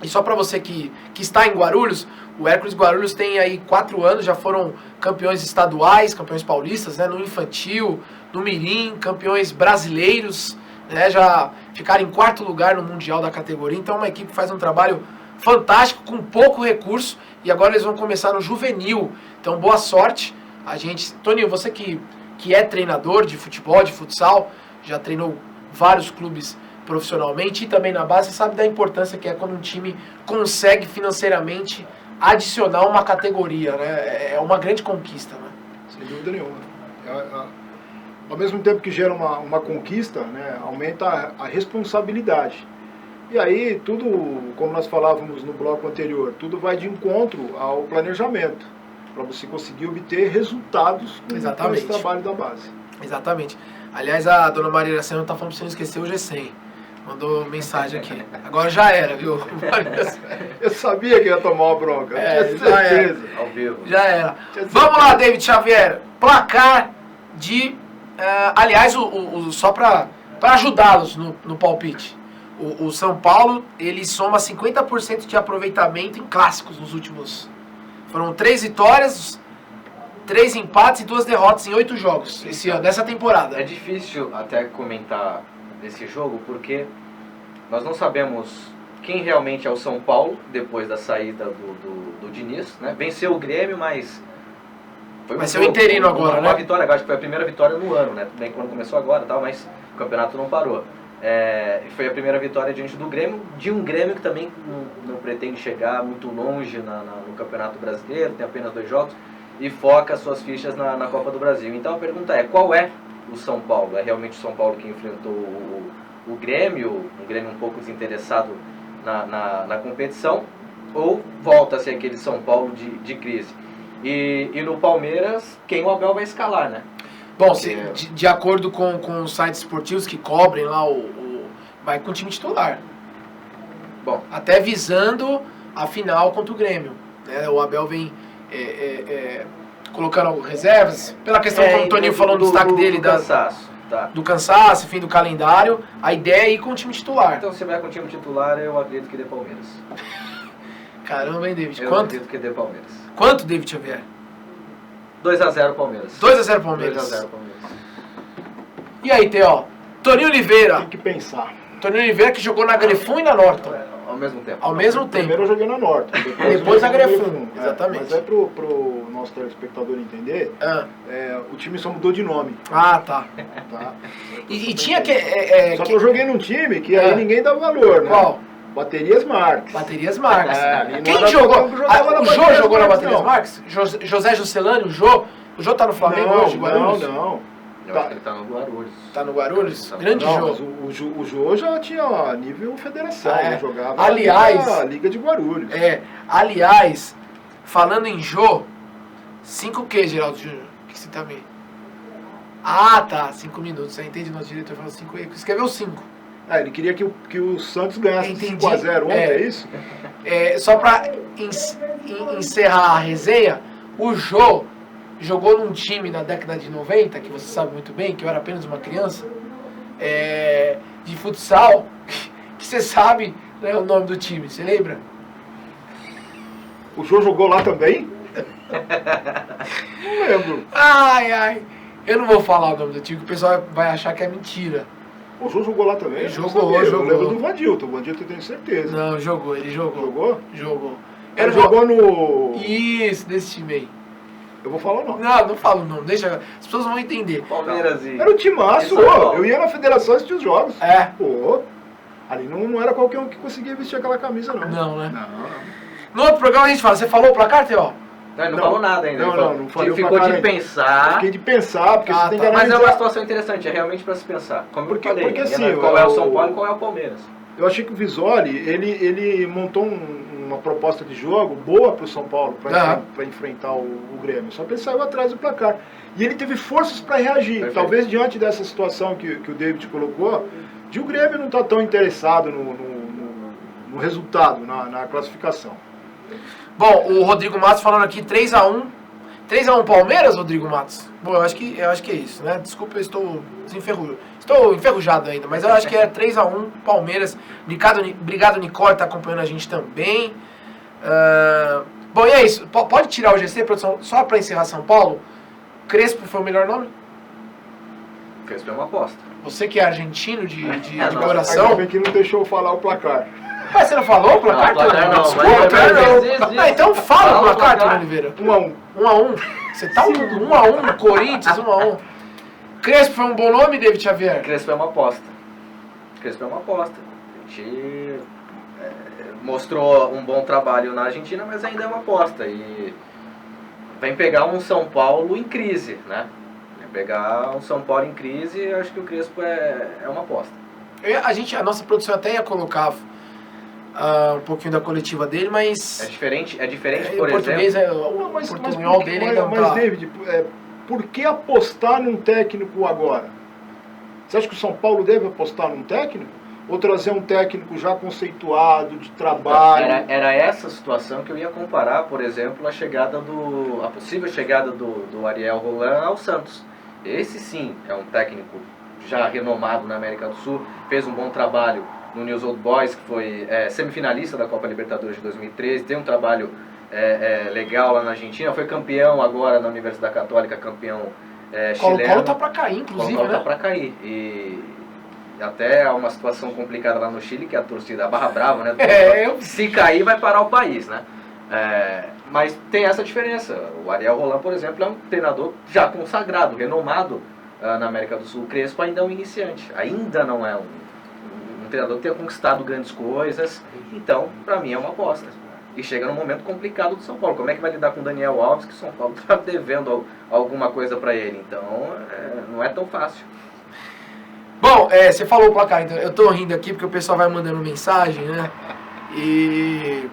E só para você que está em Guarulhos, o Hércules Guarulhos tem aí 4 anos, já foram campeões estaduais, campeões paulistas, né, no infantil, no mirim, campeões brasileiros, né, já ficaram em 4º lugar no mundial da categoria. Então é uma equipe que faz um trabalho fantástico, com pouco recurso, e agora eles vão começar no juvenil. Então boa sorte. A gente, Toninho, você que é treinador de futebol, de futsal, já treinou vários clubes profissionalmente e também na base, sabe da importância que é quando um time consegue financeiramente adicionar uma categoria, né? É uma grande conquista, né? Sem dúvida nenhuma. Ao mesmo tempo que gera uma conquista, né, aumenta a responsabilidade. E aí tudo, como nós falávamos no bloco anterior, tudo vai de encontro ao planejamento, para você conseguir obter resultados com esse trabalho da base. Exatamente. Aliás, a dona Maria Iracema está falando para você não esquecer o G100. Mandou mensagem aqui. Agora já era, viu? Eu sabia que ia tomar uma bronca. Eu tinha certeza. Ao vivo. Já era. Vamos lá, David Xavier. Placar de... aliás, só para ajudá-los no palpite. O São Paulo, ele soma 50% de aproveitamento em clássicos nos últimos... Foram 3 vitórias, 3 empates e 2 derrotas em 8 jogos esse ano, nessa temporada. É difícil até comentar desse jogo, porque nós não sabemos quem realmente é o São Paulo, depois da saída do Diniz, né? Venceu o Grêmio, mas... Vai ser o interino agora, né? Uma vitória, acho que foi a primeira vitória no ano, né? Bem quando começou agora, tal, mas o campeonato não parou. Foi a primeira vitória diante do Grêmio, de um Grêmio que também não pretende chegar muito longe no Campeonato Brasileiro, tem apenas 2 jogos, e foca suas fichas na Copa do Brasil. Então a pergunta é, qual é o São Paulo? É realmente o São Paulo que enfrentou o Grêmio, um Grêmio um pouco desinteressado na competição, ou volta-se aquele São Paulo de crise. E no Palmeiras, quem o Abel vai escalar, né? Bom, de acordo com os sites esportivos que cobrem lá, vai com o time titular. Bom, até visando a final contra o Grêmio. Né? O Abel vem colocando reservas, pela questão como o Toninho falou no destaque dele, do cansaço. Tá. Do cansaço, fim do calendário, a ideia é ir com o time titular. Então, se vai com o time titular, eu acredito que dê Palmeiras. Caramba, hein, David? Eu acredito que dê Palmeiras. Quanto, David Xavier? 2x0 Palmeiras. 2x0 Palmeiras. 2x0 Palmeiras. E aí, Theo? Toninho Oliveira. Tem que pensar. Toninho Oliveira que jogou na Grefum e na Norton. Ao mesmo tempo. Ao mesmo tempo. Primeiro eu joguei na Norton. Depois na Grefum. Exatamente. Mas pro nosso telespectador entender, o time só mudou de nome. Ah, tá. E tinha que... Só que eu joguei num time que aí ninguém dá valor, né? Qual? Baterias Marques. Baterias Marques. Quem jogou? O Jô jogou na Baterias Marques? José Juscelano, o Jô? O Jô tá no Flamengo hoje, Guarulhos? Não. Eu acho que ele tá no Guarulhos. Tá no Guarulhos? Grande Jô. Mas o Jô já tinha nível federação, ele jogava na Liga de Guarulhos. Aliás, falando em Jô, 5 o que, Geraldo Júnior? O que você tá vendo? Ah, tá, 5 minutos. Você entende? Nosso diretor falou 5 aí. Escreveu 5. Ele queria que o Santos ganhasse 5x0 ontem, é isso? Só pra encerrar a resenha, o Jô jogou num time na década de 90, que você sabe muito bem, que eu era apenas uma criança, de futsal, que você sabe, né, o nome do time, você lembra? O Jô jogou lá também? Não lembro. Ai, eu não vou falar o nome do time, que o pessoal vai achar que é mentira. O Jô jogou lá também? Jogou. Eu lembro do Vandilton, o Vandilton eu tenho certeza. Não, jogou, ele jogou. Jogou? Jogou. Ele jogou no... Isso, desse time aí. Eu vou falar o nome. Não falo o nome, deixa, as pessoas vão entender. Palmeiras e... Era um timaço, eu ia na federação assistir os jogos. Pô, ali não era qualquer um que conseguia vestir aquela camisa, não. Não, né? Não. No outro programa a gente fala, você falou o placar, Theo? Não falou nada ainda. Não falei. Ficou de pensar. Eu fiquei de pensar, porque você tem que Mas analisar. é uma situação interessante, é realmente para se pensar. Como eu falei, porque assim, qual é o São Paulo e qual é o Palmeiras. Eu achei que o Visoli, ele montou uma proposta de jogo boa para o São Paulo, para enfrentar o Grêmio. Só que ele saiu atrás do placar. E ele teve forças para reagir. Perfeito. Talvez diante dessa situação que o David colocou, de o Grêmio não estar tão interessado no resultado, na classificação. Bom, o Rodrigo Matos falando aqui 3x1. 3x1 Palmeiras, Rodrigo Matos? Bom, eu acho que é isso, né? Desculpa, eu estou enferrujado ainda, mas eu acho que é 3x1 Palmeiras. Obrigado, Nicole, tá acompanhando a gente também. Bom, e é isso. Pode tirar o GC, produção, só para encerrar São Paulo? Crespo foi o melhor nome? Crespo é uma aposta. Você que é argentino de coração. Ainda bem que não deixou eu falar o placar. Mas você não falou o placar? Não, então fala o placar, Tony Oliveira. 1x1. 1x1. Você tá 1x1 no Corinthians, 1x1. Crespo foi um bom nome, David Xavier? Crespo é uma aposta. A gente mostrou um bom trabalho na Argentina, mas ainda é uma aposta. E vem pegar um São Paulo em crise, né? Pegar um São Paulo em crise, eu acho que o Crespo é uma aposta. A nossa produção até ia colocar um pouquinho da coletiva dele, mas... É diferente por português, exemplo... o portunhol dele ainda não tá... Mas, David, por que apostar num técnico agora? Você acha que o São Paulo deve apostar num técnico? Ou trazer um técnico já conceituado, de trabalho? Era essa situação que eu ia comparar, por exemplo, a possível chegada do Ariel Roland ao Santos. Esse sim é um técnico já renomado na América do Sul, fez um bom trabalho no News Old Boys, que foi semifinalista da Copa Libertadores de 2013, tem um trabalho legal lá na Argentina, foi campeão agora na Universidade Católica, campeão chileno. Colo-Colo tá pra cair, inclusive, Colo-Colo né? tá pra cair. E até há uma situação complicada lá no Chile, que a torcida, a Barra Brava, né? Se cair, vai parar o país, né? Mas tem essa diferença. O Ariel Roland, por exemplo, é um treinador já consagrado, renomado na América do Sul. O Crespo ainda é um iniciante, ainda não é um treinador que tenha conquistado grandes coisas. Então, para mim, é uma aposta. E chega num momento complicado do São Paulo. Como é que vai lidar com o Daniel Alves, que o São Paulo está devendo alguma coisa para ele? Então, não é tão fácil. Bom, você falou o placar, então eu tô rindo aqui porque o pessoal vai mandando mensagem, né? E...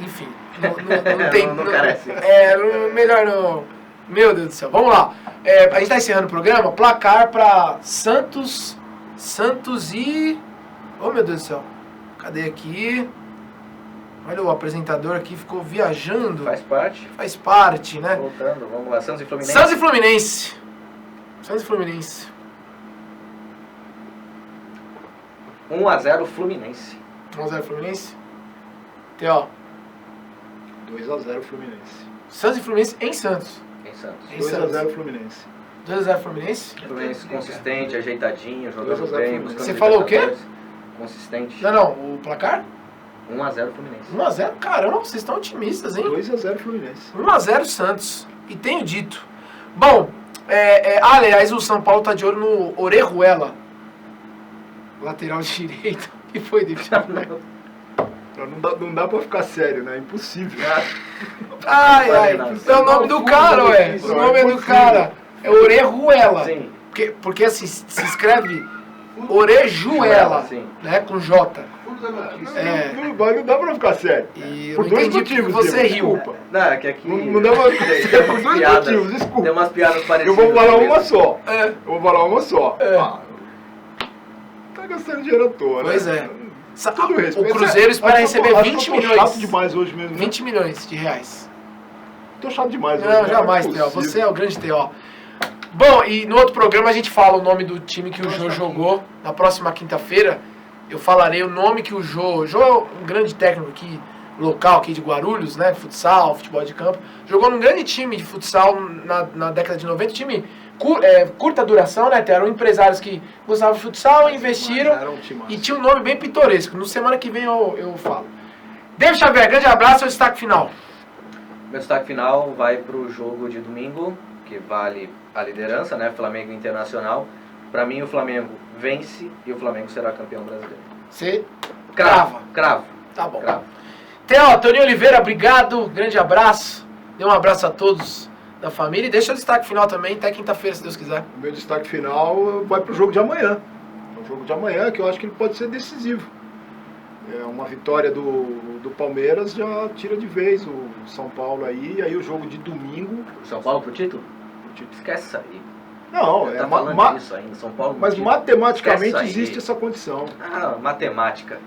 Enfim, não tem... Não carece. Melhor não. Meu Deus do céu, vamos lá. A gente tá encerrando o programa, placar pra Santos e... Oh, meu Deus do céu. Cadê aqui? Olha, o apresentador aqui ficou viajando. Faz parte. Faz parte, né? Voltando, vamos lá. Santos e Fluminense. Santos e Fluminense. Santos e Fluminense. 1-0 Fluminense. 1x0 Fluminense. T.O. 2-0 Fluminense. Santos e Fluminense em Santos. Em Santos. Em Santos. 2-0 Fluminense. 2x0 Fluminense. Fluminense consistente, ajeitadinho, jogando 2-0 bem. Fluminense. buscando Você falou o quê? Libertadores. Consistente. Não, o placar? 1-0 Fluminense. 1x0. Caramba, vocês estão otimistas, hein? 2-0 Fluminense. 1x0 Santos. E tenho dito. Bom, aliás, o São Paulo tá de olho no Orejuela. Lateral direito. Que foi, David? Não dá pra ficar sério, né? Impossível. Ai, é o nome do cara, ué. O nome do cara. É Orejuela. Sim. Porque assim, se escreve Orejuela, Sim. né? Com J. Não dá pra ficar sério. E eu Por não dois entendi motivos, porque você Diego, riu. desculpa. Não, é que aqui... Não dá pra ficar sério. Por dois piadas, motivos, desculpa. Tem umas piadas Eu parecidas. vou falar mesmo. uma só. É. Eu vou falar uma só. É. Tá gastando dinheiro à toa, né? Pois é. Todo O respeito. Cruzeiro espera receber Acho que 20 eu tô milhões. chato demais hoje mesmo. né? 20 milhões de reais. Tô chato demais hoje. Não, né? jamais, é Theo. possível. Você é o grande Theo. Bom, e no outro programa a gente fala o nome do time que o Jô jogou. Na próxima quinta-feira eu falarei o nome que o Jô... O Jô é um grande técnico aqui, local aqui de Guarulhos, né? Futsal, futebol de campo. Jogou num grande time de futsal na década de 90. Time curta duração, né, Theo? Eram empresários que gostavam de futsal, investiram Era um time e tinha um nome bem pitoresco. No semana que vem eu falo. David Xavier, grande abraço e o destaque final. Meu destaque final vai pro jogo de domingo, que vale a liderança, né? Flamengo e Internacional. Pra mim, o Flamengo vence e o Flamengo será campeão brasileiro. Você crava. Cravo. Tá bom. Cravo. Theo, Toninho Oliveira, obrigado. Grande abraço. Dê um abraço a todos da família. E deixa o destaque final também, até quinta-feira, se Deus quiser. O meu destaque final vai pro jogo de amanhã. O jogo de amanhã, que eu acho que ele pode ser decisivo. Uma vitória do Palmeiras já tira de vez o São Paulo aí. E aí o jogo de domingo... São Paulo pro título? Esquece isso aí. Não, Tá falando disso ainda, São Paulo pro mas título. matematicamente Esquece isso aí. existe essa condição. Ah, matemática.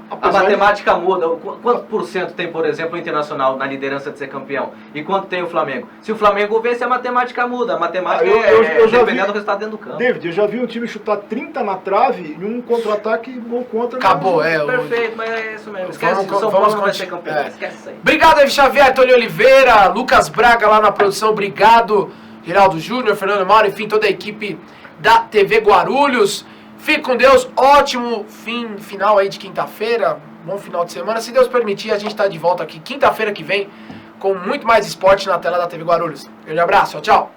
A Apesar matemática muda. Quanto por cento tem, por exemplo, o Internacional na liderança de ser campeão? E quanto tem o Flamengo? Se o Flamengo vence, a matemática muda. A matemática eu já dependendo vi- do resultado dentro do campo. David, eu já vi um time chutar 30 na trave e um contra-ataque gol contra. Acabou, Perfeito, mas é isso mesmo. Esquece, Vamos- o São vamos Paulo não vai ser continuar. campeão. Esquece isso aí. Obrigado, David Xavier, Toninho Oliveira, Lucas Braga lá na produção, obrigado. Geraldo Júnior, Fernando Mauro, enfim, toda a equipe da TV Guarulhos. Fique com Deus, ótimo final aí de quinta-feira, bom final de semana. Se Deus permitir, a gente tá de volta aqui quinta-feira que vem com muito mais esporte na tela da TV Guarulhos. Grande abraço, tchau, tchau.